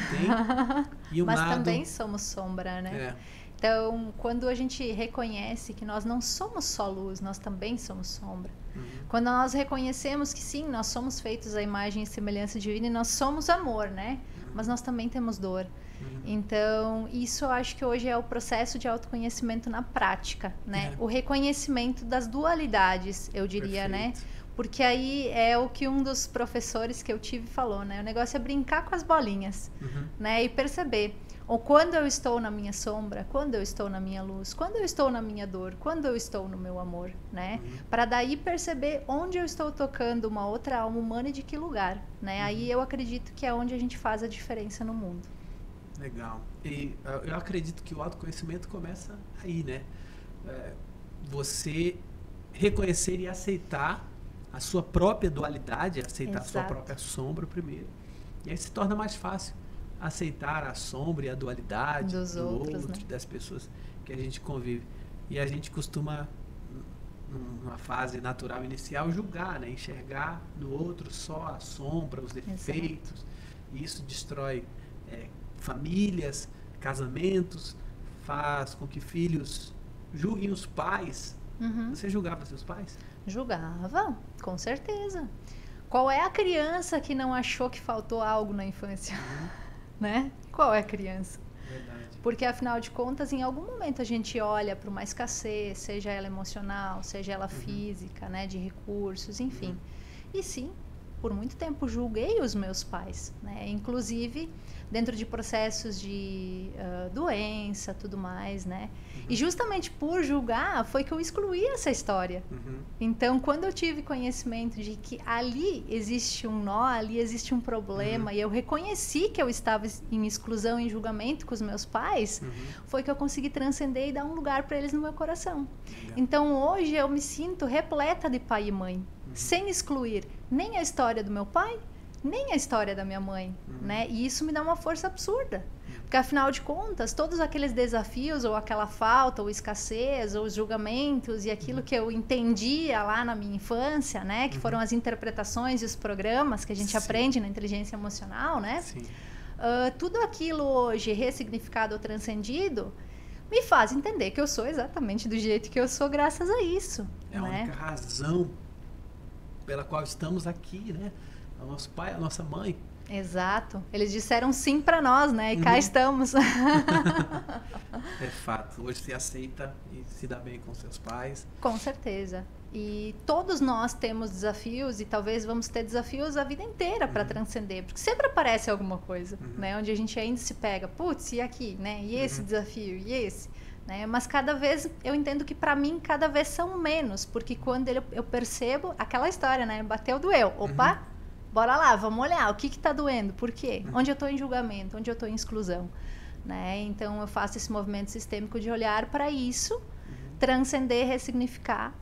tem. Mas também somos sombra, né? Então, quando a gente reconhece que nós não somos só luz, nós também somos sombra. Quando nós reconhecemos que sim, nós somos feitos à imagem e semelhança divina e nós somos amor, né? Mas nós também temos dor. Então, isso eu acho que hoje é o processo de autoconhecimento na prática, né? O reconhecimento das dualidades, eu diria, né? Porque aí é o que um dos professores que eu tive falou, né? O negócio é brincar com as bolinhas, né? E perceber ou quando eu estou na minha sombra, quando eu estou na minha luz, quando eu estou na minha dor, quando eu estou no meu amor, né? Para daí perceber onde eu estou tocando uma outra alma humana e de que lugar, né? Aí eu acredito que é onde a gente faz a diferença no mundo. Legal. E eu acredito que o autoconhecimento começa aí, né? Você reconhecer e aceitar a sua própria dualidade, aceitar Exato. a sua própria sombra primeiro. E aí se torna mais fácil aceitar a sombra e a dualidade Dos do outros, outro, né? das pessoas que a gente convive. E a gente costuma, numa fase natural inicial, julgar, né? Enxergar no outro só a sombra, os defeitos. E isso destrói famílias, casamentos, faz com que filhos julguem os pais. Uhum. Você julgava seus pais? Julgava, com certeza. Qual é a criança que não achou que faltou algo na infância? Né? Qual é a criança? Verdade. Porque, afinal de contas, em algum momento a gente olha para uma escassez, seja ela emocional, seja ela física, né, de recursos, enfim. E sim, por muito tempo julguei os meus pais, né? Inclusive dentro de processos de doença, tudo mais, né? E justamente por julgar foi que eu excluí essa história. Então, quando eu tive conhecimento de que ali existe um nó, ali existe um problema, e eu reconheci que eu estava em exclusão, em julgamento com os meus pais, foi que eu consegui transcender e dar um lugar para eles no meu coração. Legal. Então, hoje eu me sinto repleta de pai e mãe, sem excluir nem a história do meu pai, nem a história da minha mãe, né? E isso me dá uma força absurda. Porque, afinal de contas, todos aqueles desafios, ou aquela falta, ou escassez, ou os julgamentos, e aquilo que eu entendia lá na minha infância, né? Que foram as interpretações e os programas que a gente aprende na inteligência emocional, né? Tudo aquilo hoje ressignificado ou transcendido me faz entender que eu sou exatamente do jeito que eu sou graças a isso. É a única razão pela qual estamos aqui, né? O nosso pai, a nossa mãe. Exato. Eles disseram sim para nós, né? E cá estamos. É fato. Hoje você aceita e se dá bem com seus pais. Com certeza. E todos nós temos desafios e talvez vamos ter desafios a vida inteira para transcender, porque sempre aparece alguma coisa, né? Onde a gente ainda se pega, putz, e aqui, né? E esse desafio, e esse, né? Mas cada vez eu entendo que para mim cada vez são menos, porque quando eu percebo aquela história, né? Bateu, doeu. Opa, bora lá, vamos olhar. O que está doendo? Por quê? Onde eu estou em julgamento? Onde eu estou em exclusão? Né? Então eu faço esse movimento sistêmico de olhar para isso, transcender, ressignificar,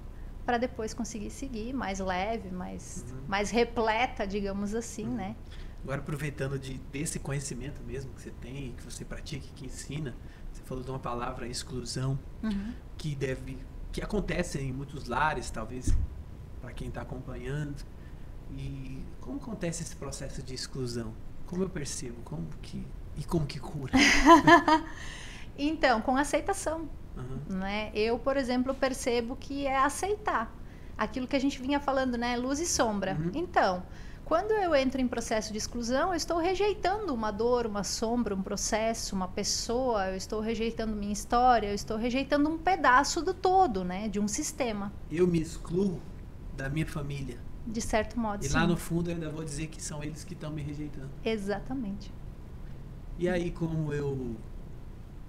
para depois conseguir seguir mais leve, mais repleta, digamos assim, né? Agora, aproveitando desse conhecimento mesmo que você tem, que você pratica, que ensina, você falou de uma palavra, exclusão, que acontece em muitos lares, talvez, para quem está acompanhando. E como acontece esse processo de exclusão? Como eu percebo? Como que cura? Então, com aceitação. Né? Eu, por exemplo, percebo que é aceitar aquilo que a gente vinha falando, né? Luz e sombra. Então, quando eu entro em processo de exclusão, eu estou rejeitando uma dor, uma sombra, um processo, uma pessoa, eu estou rejeitando minha história, eu estou rejeitando um pedaço do todo, né? De um sistema. Eu me excluo da minha família. De certo modo, e sim. lá no fundo eu ainda vou dizer que são eles que estão me rejeitando. Exatamente. E aí, como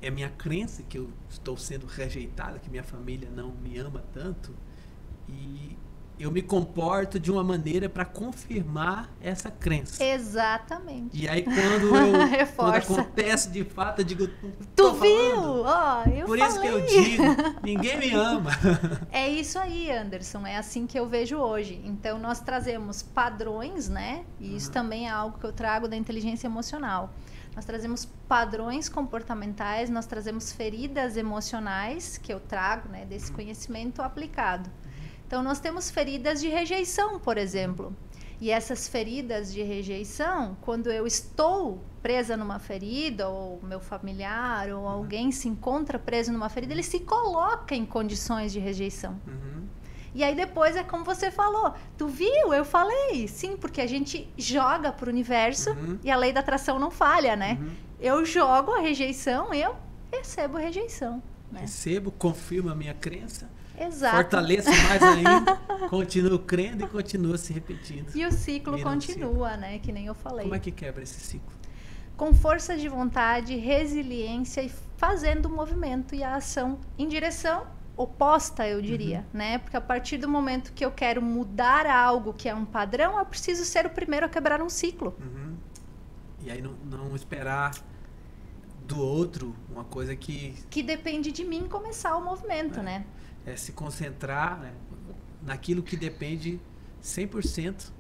é minha crença que eu estou sendo rejeitado, que minha família não me ama tanto, e eu me comporto de uma maneira para confirmar essa crença. Exatamente. E aí quando acontece de fato, eu digo, tu viu? Eu Por falei. isso que eu digo, ninguém me ama. É isso aí, Anderson, é assim que eu vejo hoje. Então nós trazemos padrões, né? E isso também é algo que eu trago da inteligência emocional. Nós trazemos padrões comportamentais, nós trazemos feridas emocionais que eu trago, né, desse conhecimento aplicado. Então, nós temos feridas de rejeição, por exemplo. E essas feridas de rejeição, quando eu estou presa numa ferida, ou meu familiar, ou alguém se encontra preso numa ferida, ele se coloca em condições de rejeição. E aí depois é como você falou, tu viu? Eu falei, sim, porque a gente joga pro universo e a lei da atração não falha, né? Eu jogo a rejeição, eu recebo a rejeição. Né? Recebo, confirmo a minha crença, Exato. fortaleço mais ainda, continuo crendo e continua se repetindo. E o ciclo continua, né? Que nem eu falei. Como é que quebra esse ciclo? Com força de vontade, resiliência e fazendo o movimento e a ação em direção oposta, eu diria, né? Porque a partir do momento que eu quero mudar algo que é um padrão, eu preciso ser o primeiro a quebrar um ciclo. E aí não esperar do outro uma coisa que depende de mim começar o movimento, né? É se concentrar, né? naquilo que depende 100%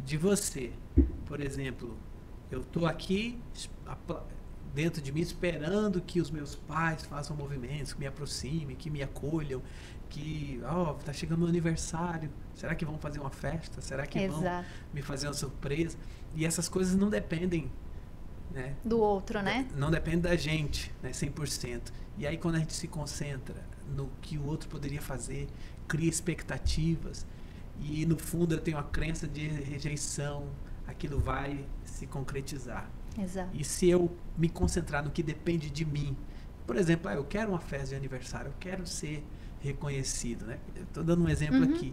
de você. Por exemplo, eu estou aqui dentro de mim esperando que os meus pais façam movimentos, que me aproximem, que me acolham, que, tá chegando o meu aniversário, será que vão fazer uma festa? Será que vão me fazer uma surpresa? E essas coisas não dependem, né, do outro, né? Não depende da gente, né, 100%. E aí quando a gente se concentra no que o outro poderia fazer, cria expectativas, e no fundo eu tenho a crença de rejeição, aquilo vai se concretizar. Exato. E se eu me concentrar no que depende de mim, por exemplo, eu quero uma festa de aniversário, eu quero ser reconhecido, né? Estou dando um exemplo aqui.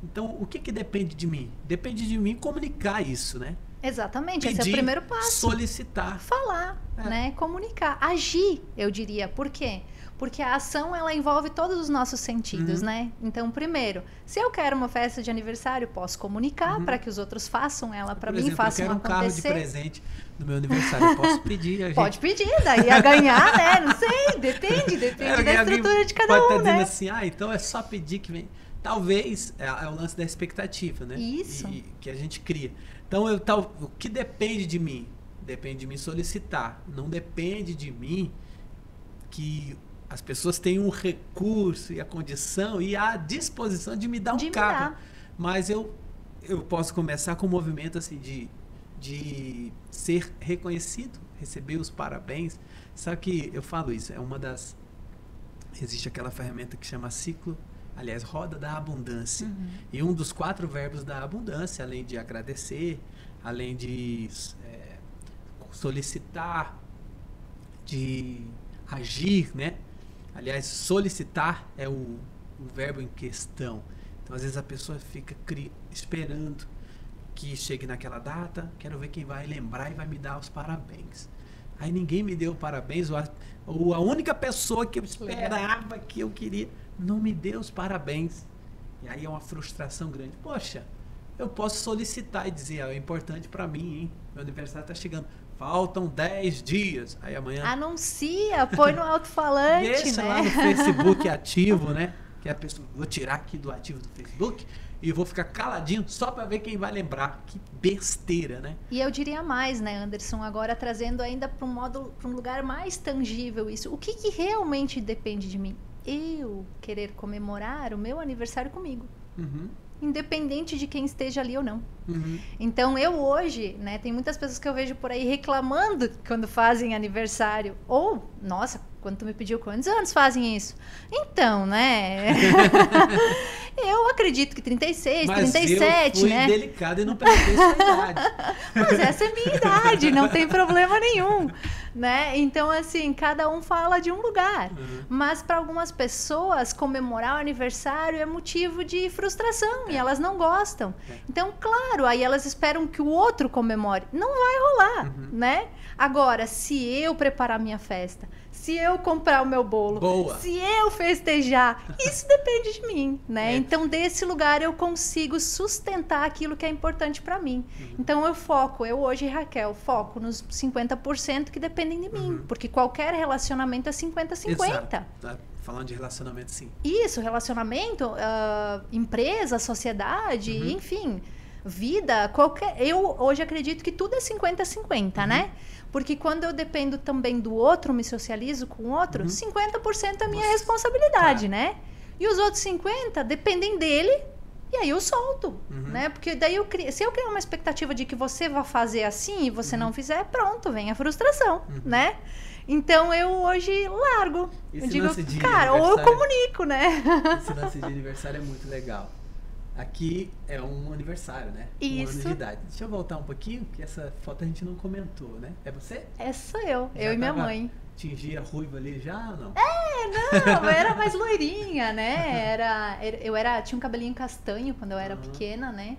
Então, o que depende de mim? Depende de mim comunicar isso, né? Exatamente, Pedir, esse é o primeiro passo. Solicitar. Falar, né? Comunicar, agir, eu diria. Por quê? Porque a ação, ela envolve todos os nossos sentidos, né? Então, primeiro, se eu quero uma festa de aniversário, posso comunicar para que os outros façam ela para mim, façam acontecer. Eu quero um carro de presente no meu aniversário, eu posso pedir. Pode pedir, daí a ganhar, né? Não sei, depende da estrutura de cada um, pode estar né? dizendo assim, então é só pedir que vem. Talvez é o lance da expectativa, né? Isso. Que a gente cria. Então, o que depende de mim? Depende de mim solicitar. Não depende de mim que as pessoas têm um recurso e a condição e a disposição de me dar um carro. Mas eu posso começar com um movimento assim de ser reconhecido, receber os parabéns. Sabe que eu falo isso? Existe aquela ferramenta que chama roda da abundância. E um dos 4 verbos da abundância, além de agradecer, além de solicitar, de agir, né? Aliás, solicitar é o verbo em questão. Então, às vezes a pessoa fica esperando que chegue naquela data, quero ver quem vai lembrar e vai me dar os parabéns. Aí ninguém me deu parabéns, ou a única pessoa que eu esperava, que eu queria, não me deu os parabéns. E aí é uma frustração grande. Poxa, eu posso solicitar e dizer, é importante para mim, hein? Meu aniversário está chegando. Faltam 10 dias. Aí amanhã... Anuncia, põe no alto-falante, deixa né? lá no Facebook ativo, né? Que a pessoa... Vou tirar aqui do ativo do Facebook e vou ficar caladinho só para ver quem vai lembrar. Que besteira, né? E eu diria mais, né, Anderson? Agora trazendo ainda para um lugar mais tangível isso. O que realmente depende de mim? Eu querer comemorar o meu aniversário comigo. Independente de quem esteja ali ou não. Então, eu hoje, né, tem muitas pessoas que eu vejo por aí reclamando quando fazem aniversário. Ou, nossa, quando tu me pediu quantos anos fazem isso? Então, né? Eu acredito que 36, mas 37, eu fui né? delicado e não perguntei sua idade. Mas essa é minha idade, não tem problema nenhum, né? Então, assim, cada um fala de um lugar. Mas para algumas pessoas, comemorar o aniversário é motivo de frustração e elas não gostam. Então, claro, aí elas esperam que o outro comemore. Não vai rolar, né? Agora, se eu preparar minha festa, se eu comprar o meu bolo, se eu festejar, isso depende de mim, né? Então, desse lugar eu consigo sustentar aquilo que é importante para mim. Então, eu hoje, Raquel, foco nos 50% que dependem de mim, porque qualquer relacionamento é 50-50. Tá falando de relacionamento, sim. Isso, relacionamento, empresa, sociedade, enfim, vida, eu hoje acredito que tudo é 50-50, né? Porque quando eu dependo também do outro, me socializo com o outro, 50% é minha responsabilidade, né? E os outros 50% dependem dele, e aí eu solto, né? Porque daí se eu criar uma expectativa de que você vai fazer assim e você não fizer, pronto, vem a frustração, né? Então eu hoje largo. Eu digo, cara, ou eu comunico, né? Esse lance de aniversário é muito legal. Aqui é um aniversário, né? Isso. 1 ano de idade. Deixa eu voltar um pouquinho, que essa foto a gente não comentou, né? É você? Essa sou eu e minha mãe. Tingia ruiva ali já ou não? Não, eu era mais loirinha, né? Tinha um cabelinho castanho quando eu era pequena, né?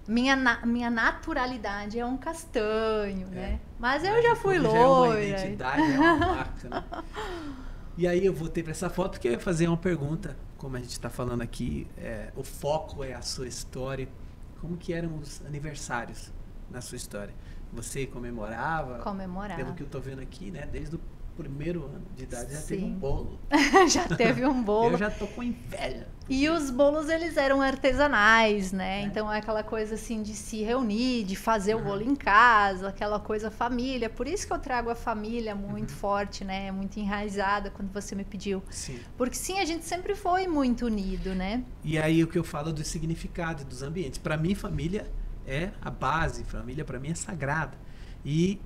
Minha naturalidade é um castanho, né? Mas eu já fui loira. Já é uma identidade, é uma marca, né? E aí eu voltei para essa foto porque eu ia fazer uma pergunta, como a gente está falando aqui, o foco é a sua história. Como que eram os aniversários na sua história? Você comemorava? Comemorava. Pelo que eu estou vendo aqui, né? Desde o primeiro ano de idade já Sim. teve um bolo. Já teve um bolo. Eu já tô com inveja. E os bolos, eles eram artesanais, né? Então, é aquela coisa assim de se reunir, de fazer o bolo em casa, aquela coisa família. Por isso que eu trago a família muito forte, né? Muito enraizada quando você me pediu. Sim. Porque sim, a gente sempre foi muito unido, né? E aí o que eu falo do significado dos ambientes. Para mim, família é a base. Família, para mim, é sagrada. E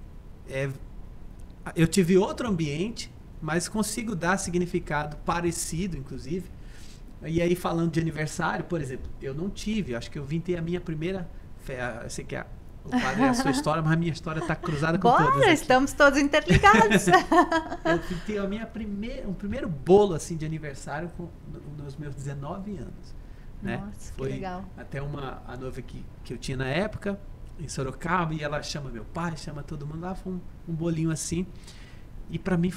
eu tive outro ambiente, mas consigo dar significado parecido, inclusive. E aí, falando de aniversário, por exemplo, eu não tive, acho que eu vim ter a minha primeira eu sei que o padre é a sua história, mas a minha história está cruzada com todas aqui. Estamos todos interligados. Eu vim ter a minha um primeiro bolo assim, de aniversário nos meus 19 anos. Né? Nossa, foi que legal. Até a noiva que eu tinha na época, em Sorocaba, e ela chama meu pai, chama todo mundo lá, foi um bolinho assim. E para mim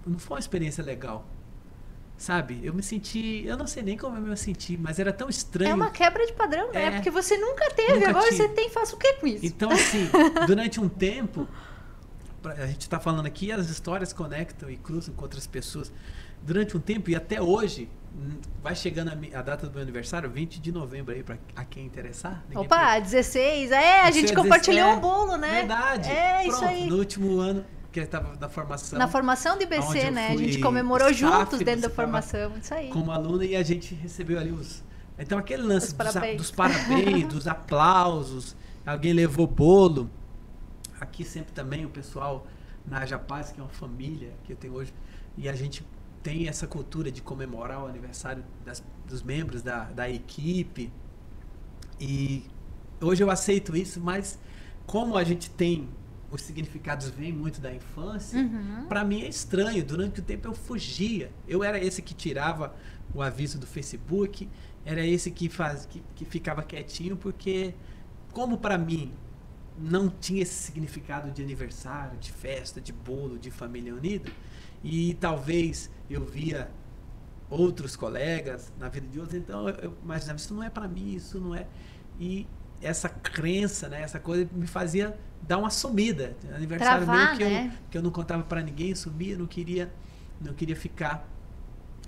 não foi uma experiência legal. Sabe? Eu me senti... Eu não sei nem como eu me senti, mas era tão estranho. É uma quebra de padrão, né? Porque você nunca teve, agora você tem, faça o que com isso? Então, assim, durante um tempo, a gente está falando aqui, as histórias conectam e cruzam com outras pessoas. Durante um tempo, e até hoje, vai chegando a data do meu aniversário, 20 de novembro aí, para quem interessar. Opa, 16, a gente compartilhou um bolo, né? Verdade. Pronto, isso aí. No último ano, que eu estava na formação. Na formação do IBC, né? A gente comemorou juntos dentro da formação, isso aí. Como aluna, e a gente recebeu ali Então, aquele lance dos parabéns, dos aplausos, alguém levou bolo. Aqui sempre também o pessoal na Japaz, que é uma família que eu tenho hoje, e a gente tem essa cultura de comemorar o aniversário dos membros da equipe. E hoje eu aceito isso, mas como a gente tem... Os significados vêm muito da infância. Para mim é estranho. Durante o tempo eu fugia. Eu era esse que tirava o aviso do Facebook. Era esse que ficava quietinho, porque como para mim não tinha esse significado de aniversário, de festa, de bolo, de família unida, e talvez eu via outros colegas na vida de outros, então eu imaginava, isso não é para mim, isso não é... E essa crença, né, essa coisa me fazia dar uma sumida. Aniversário Travar, meu que eu não contava para ninguém, sumia, não queria ficar.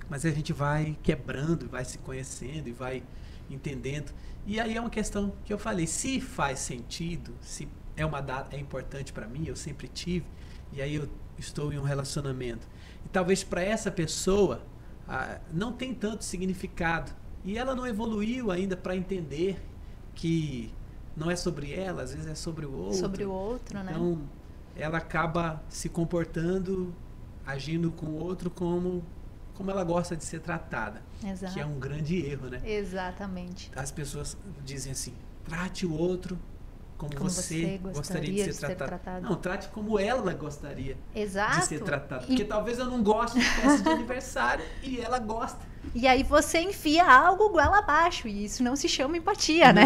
Mas a gente vai quebrando, vai se conhecendo e vai entendendo. E aí é uma questão que eu falei, se faz sentido, se é uma data, é importante para mim, eu sempre tive, e aí eu estou em um relacionamento. E talvez para essa pessoa não tem tanto significado. E ela não evoluiu ainda para entender que não é sobre ela, às vezes é sobre o outro. Sobre o outro, né? Então, ela acaba se comportando, agindo com o outro como ela gosta de ser tratada. Exato. Que é um grande erro, né? Exatamente. As pessoas dizem assim, trate o outro como você gostaria de ser tratado. Não, trate como ela gostaria de ser tratada. Porque talvez eu não goste de festa de aniversário e ela gosta. E aí você enfia algo goela abaixo, e isso não se chama empatia, né?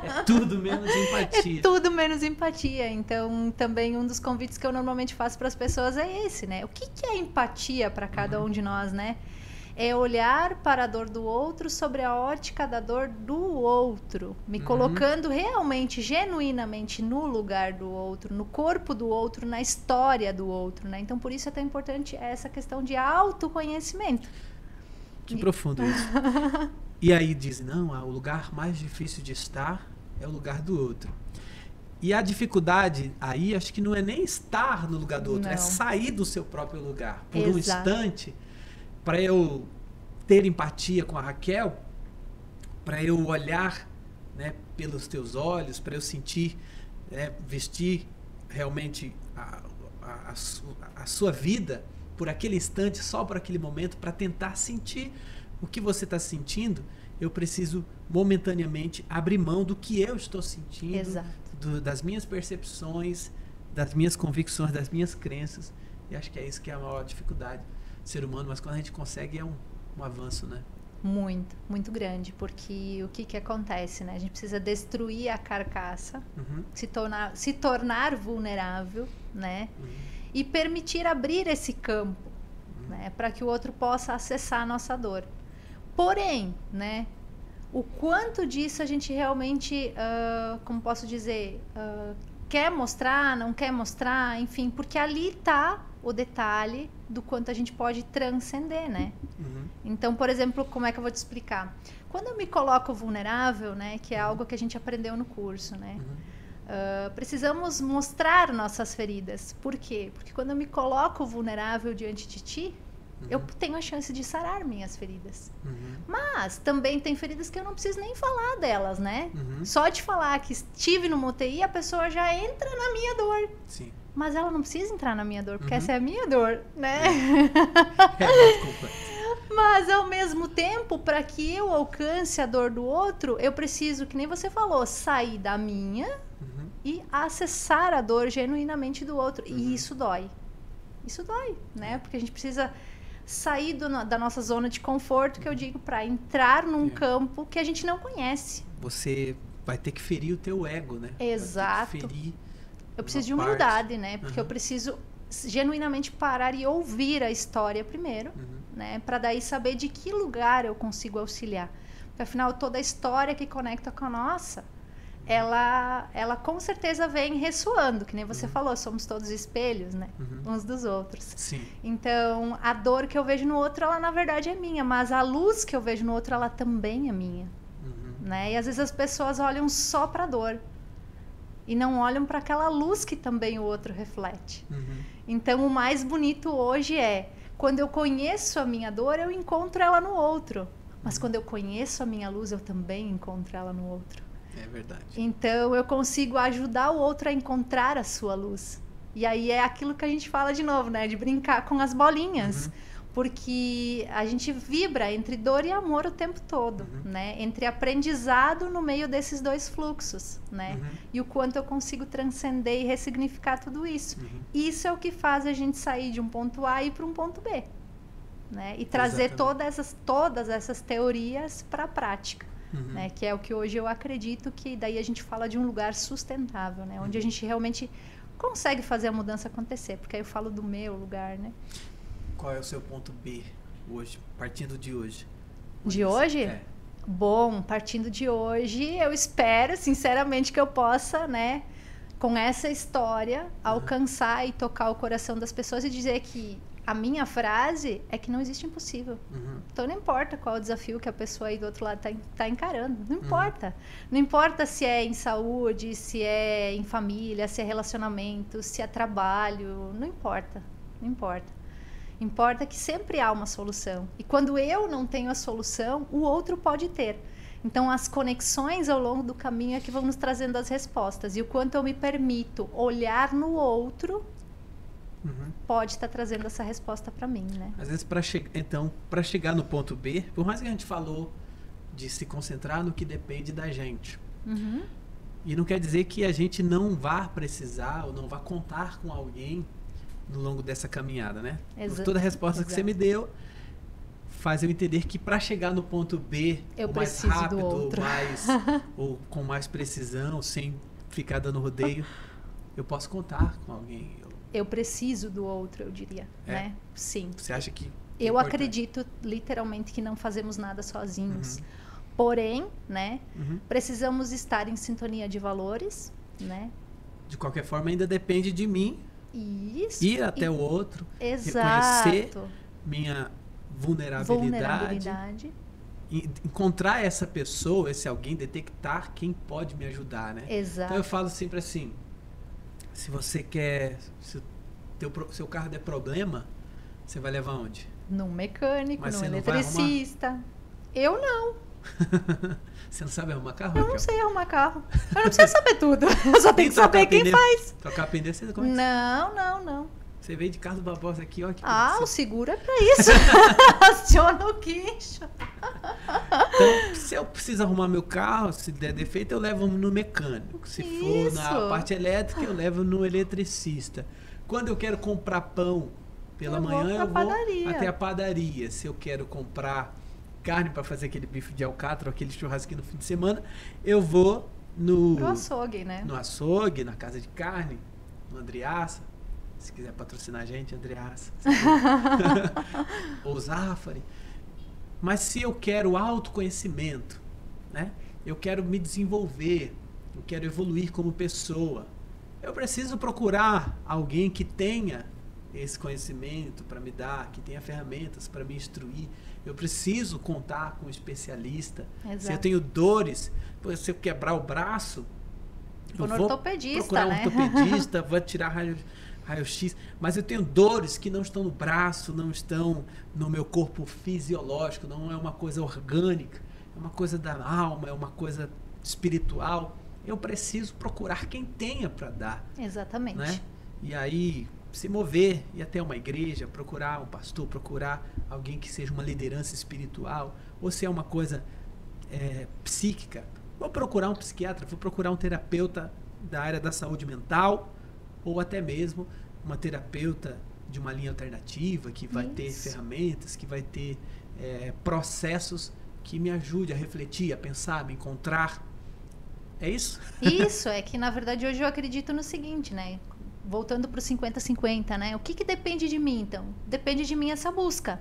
É tudo menos empatia. É tudo menos empatia. Então, também um dos convites que eu normalmente faço para as pessoas é esse, né? O que é empatia para cada um de nós, né? É olhar para a dor do outro sobre a ótica da dor do outro, me colocando realmente, genuinamente no lugar do outro, no corpo do outro, na história do outro, né? Então, por isso é tão importante essa questão de autoconhecimento. Que profundo isso. E aí dizem, não, o lugar mais difícil de estar é o lugar do outro. E a dificuldade aí, acho que não é nem estar no lugar do outro, é sair do seu próprio lugar. Por um instante, para eu ter empatia com a Raquel, para eu olhar, né, pelos teus olhos, para eu sentir, vestir realmente a sua vida, por aquele instante, só por aquele momento, para tentar sentir o que você está sentindo, eu preciso momentaneamente abrir mão do que eu estou sentindo, das minhas percepções, das minhas convicções, das minhas crenças. E acho que é isso que é a maior dificuldade do ser humano, mas quando a gente consegue é um avanço, né? Muito, muito grande, porque o que acontece, né? A gente precisa destruir a carcaça, se tornar vulnerável, né? E permitir abrir esse campo, né, para que o outro possa acessar a nossa dor. Porém, né, o quanto disso a gente realmente, como posso dizer, quer mostrar, não quer mostrar, enfim, porque ali está o detalhe do quanto a gente pode transcender, né? Então, por exemplo, como é que eu vou te explicar? Quando eu me coloco vulnerável, né, que é algo que a gente aprendeu no curso, né? Precisamos mostrar nossas feridas. Por quê? Porque quando eu me coloco vulnerável diante de ti, eu tenho a chance de sarar minhas feridas. Mas também tem feridas que eu não preciso nem falar delas, né? Só de falar que estive no UTI, a pessoa já entra na minha dor. Sim. Mas ela não precisa entrar na minha dor, porque essa é a minha dor, né? Mas, ao mesmo tempo, para que eu alcance a dor do outro, eu preciso, que nem você falou, sair da minha e acessar a dor genuinamente do outro. E isso dói. Isso dói, né? Porque a gente precisa sair da nossa zona de conforto, que eu digo, para entrar num campo que a gente não conhece. Você vai ter que ferir o teu ego, né? Exato. Eu preciso de humildade, né? Porque eu preciso genuinamente parar e ouvir a história primeiro, né? Para daí saber de que lugar eu consigo auxiliar. Porque, afinal, toda a história que conecta com a nossa, ela com certeza vem ressoando, que nem você falou, somos todos espelhos, né? Uns dos outros. Sim. Então, a dor que eu vejo no outro, ela na verdade é minha, mas a luz que eu vejo no outro, ela também é minha. Né? E às vezes as pessoas olham só para a dor e não olham para aquela luz que também o outro reflete. Então, o mais bonito hoje é, quando eu conheço a minha dor, eu encontro ela no outro. Mas quando eu conheço a minha luz, eu também encontro ela no outro. É verdade. Então, eu consigo ajudar o outro a encontrar a sua luz. E aí é aquilo que a gente fala de novo, né? De brincar com as bolinhas. Porque a gente vibra entre dor e amor o tempo todo, né? Entre aprendizado no meio desses dois fluxos, né? E o quanto eu consigo transcender e ressignificar tudo isso. Isso é o que faz a gente sair de um ponto A e ir para um ponto B, né? E trazer todas essas teorias para a prática, né? Que é o que hoje eu acredito que daí a gente fala de um lugar sustentável, né? Onde a gente realmente consegue fazer a mudança acontecer, porque aí eu falo do meu lugar, né? Qual é o seu ponto B hoje, partindo de hoje? De hoje? Bom, partindo de hoje, eu espero, sinceramente, que eu possa, né, com essa história, alcançar e tocar o coração das pessoas e dizer que a minha frase é que não existe impossível. Então, não importa qual o desafio que a pessoa aí do outro lado tá encarando. Não importa. Não importa se é em saúde, se é em família, se é relacionamento, se é trabalho. Não importa. Não importa. Importa que sempre há uma solução. E quando eu não tenho a solução, o outro pode ter. Então, as conexões ao longo do caminho é que vão nos trazendo as respostas. E o quanto eu me permito olhar no outro, pode estar trazendo essa resposta para mim, né? Às vezes, para chegar no ponto B, por mais que a gente falou de se concentrar no que depende da gente. E não quer dizer que a gente não vá precisar ou não vá contar com alguém no longo dessa caminhada, né? Toda a resposta que você me deu faz eu entender que para chegar no ponto B, ou mais rápido, ou com mais precisão, sem ficar dando rodeio, eu posso contar com alguém. Eu preciso do outro, eu diria, né? Sim. Você acha que eu acredito literalmente que não fazemos nada sozinhos. Porém, né? Precisamos estar em sintonia de valores, né? De qualquer forma, ainda depende de mim. Isso. Ir até o outro, Exato. reconhecer minha vulnerabilidade, encontrar essa pessoa, esse alguém, detectar quem pode me ajudar, né? Exato. Então eu falo sempre assim, se você quer, se seu carro der problema, você vai levar onde? Num mecânico, mas num eletricista. Eu não. Você não sabe arrumar carro? Eu não sei arrumar carro. Eu não preciso saber tudo. Eu só tenho que saber quem faz. Trocar pneu, você como é que Não. Você veio de Carlos Barbosa aqui, ó. O seguro é pra isso. Aciona o guincho. Então, se eu preciso arrumar meu carro, se der defeito, eu levo no mecânico. Se for na parte elétrica, eu levo no eletricista. Quando eu quero comprar pão pela manhã, eu vou até a padaria. Se eu quero comprar carne para fazer aquele bife de alcatra, aquele churrasquinho no fim de semana, eu vou no açougue, né? No açougue, na casa de carne, no Andreassa. Se quiser patrocinar a gente, Andreassa. Ou Zafari. Mas se eu quero autoconhecimento, né? Eu quero me desenvolver, eu quero evoluir como pessoa, eu preciso procurar alguém que tenha esse conhecimento para me dar, que tenha ferramentas para me instruir. Eu preciso contar com um especialista. Exato. Se eu tenho dores, se eu quebrar o braço, vou no ortopedista, procurar um ortopedista, vou tirar raio-x, mas eu tenho dores que não estão no braço, não estão no meu corpo fisiológico, não é uma coisa orgânica, é uma coisa da alma, é uma coisa espiritual. Eu preciso procurar quem tenha para dar. Exatamente. Né? E aí se mover, ir até uma igreja, procurar um pastor, procurar alguém que seja uma liderança espiritual, ou se é uma coisa psíquica, vou procurar um psiquiatra, vou procurar um terapeuta da área da saúde mental, ou até mesmo uma terapeuta de uma linha alternativa, que vai ter ferramentas, que vai ter processos que me ajude a refletir, a pensar, a me encontrar. É isso? Isso, é que na verdade hoje eu acredito no seguinte, né? Voltando para o 50-50, né? O que depende de mim, então? Depende de mim essa busca.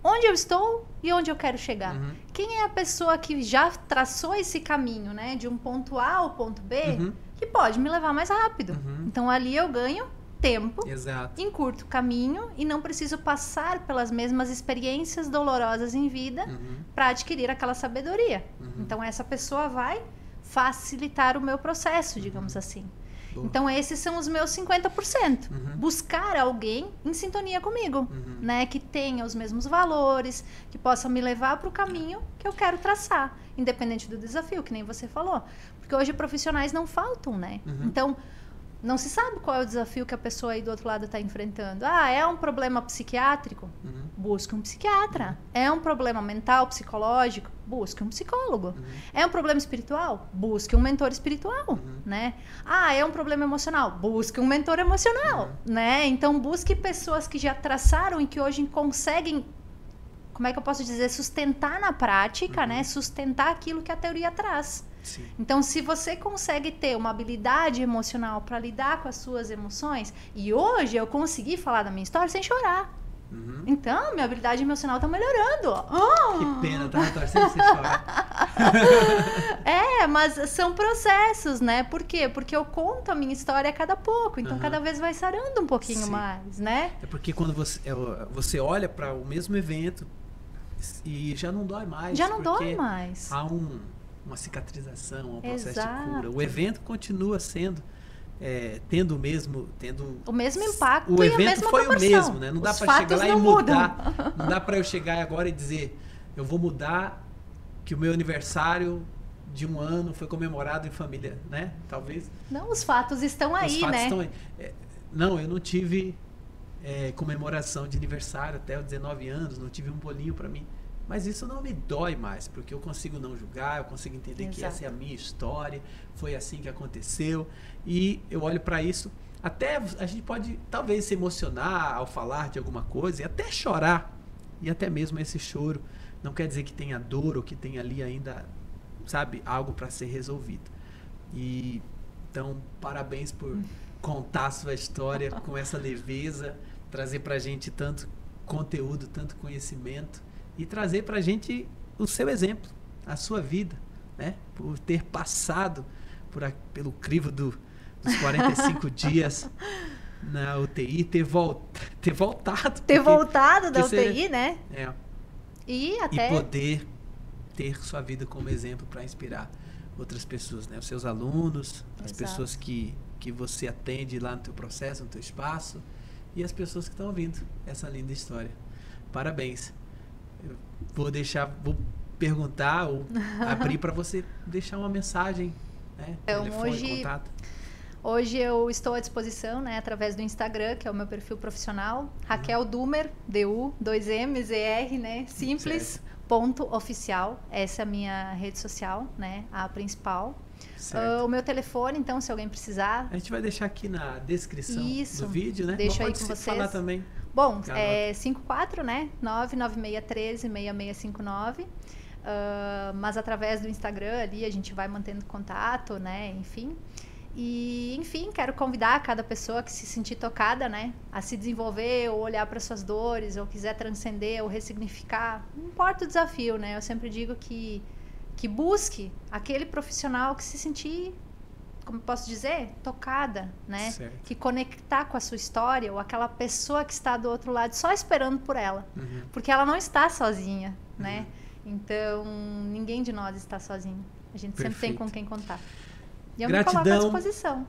Onde eu estou e onde eu quero chegar. Uhum. Quem é a pessoa que já traçou esse caminho, né? De um ponto A ao ponto B, Uhum. que pode me levar mais rápido. Uhum. Então ali eu ganho tempo, Exato. encurto o caminho e não preciso passar pelas mesmas experiências dolorosas em vida para adquirir aquela sabedoria. Então essa pessoa vai facilitar o meu processo, digamos assim. Boa. Então esses são os meus 50%. Buscar alguém em sintonia comigo, né, que tenha os mesmos valores, que possa me levar para o caminho que eu quero traçar, independente do desafio, que nem você falou. Porque hoje profissionais não faltam, né? Então não se sabe qual é o desafio que a pessoa aí do outro lado está enfrentando. Ah, é um problema psiquiátrico? Busque um psiquiatra. É um problema mental, psicológico? Busque um psicólogo. É um problema espiritual? Busque um mentor espiritual, né? Ah, é um problema emocional? Busque um mentor emocional, né? Então, busque pessoas que já traçaram e que hoje conseguem, como é que eu posso dizer, sustentar na prática, né? Sustentar aquilo que a teoria traz. Sim. Então, se você consegue ter uma habilidade emocional para lidar com as suas emoções, e hoje eu consegui falar da minha história sem chorar. Então, minha habilidade emocional está melhorando. Que pena, tava torcendo pra você chorar. Mas são processos, né? Por quê? Porque eu conto a minha história a cada pouco, então cada vez vai sarando um pouquinho mais, né? É porque quando você olha para o mesmo evento e já não dói mais. Já não dói mais. Há uma cicatrização, um processo Exato. de cura. O evento continua sendo, tendo o mesmo impacto o e evento a mesma foi proporção. O mesmo, né? Não dá Os para chegar fatos lá e não mudar. mudam. Não dá para eu chegar agora e dizer, eu vou mudar que o meu aniversário de 1 ano foi comemorado em família, né? Talvez. Não, os fatos estão aí, Os fatos né? estão aí. Não, eu não tive comemoração de aniversário até os 19 anos, não tive um bolinho para mim. Mas isso não me dói mais, porque eu consigo não julgar, eu consigo entender que essa é a minha história, foi assim que aconteceu. E eu olho para isso, até a gente pode talvez se emocionar ao falar de alguma coisa, e até chorar, e até mesmo esse choro não quer dizer que tenha dor ou que tenha ali ainda, sabe, algo para ser resolvido. E então, parabéns por contar a sua história com essa leveza, trazer pra gente tanto conteúdo, tanto conhecimento e trazer pra gente o seu exemplo, a sua vida, né? Por ter passado pelo crivo dos 45 dias na UTI, ter voltado. Ter voltado da porque UTI, né? E poder ter sua vida como exemplo para inspirar outras pessoas, né? Os seus alunos, as pessoas que você atende lá no teu processo, no teu espaço, e as pessoas que estão ouvindo essa linda história. Parabéns. Eu vou perguntar ou abrir para você deixar uma mensagem, né? Então, Telefone, contato. Hoje eu estou à disposição, né, através do Instagram, que é o meu perfil profissional, Raquel Dumer, DU, 2MZR, né, simples, @oficial. Essa é a minha rede social, né, a principal. O meu telefone, então, se alguém precisar. A gente vai deixar aqui na descrição do vídeo, né? Deixa aí com vocês. Falar também. Bom, 54, né, 99613-6659. Mas através do Instagram ali a gente vai mantendo contato, né, enfim. E, enfim, quero convidar cada pessoa que se sentir tocada, né, a se desenvolver ou olhar para suas dores, ou quiser transcender ou ressignificar. Não importa o desafio, né? Eu sempre digo que busque aquele profissional que se sentir como eu posso dizer, tocada, né? Certo. Que conectar com a sua história, ou aquela pessoa que está do outro lado só esperando por ela. Porque ela não está sozinha, né? Então, ninguém de nós está sozinho. A gente sempre tem com quem contar. E eu me coloco à disposição.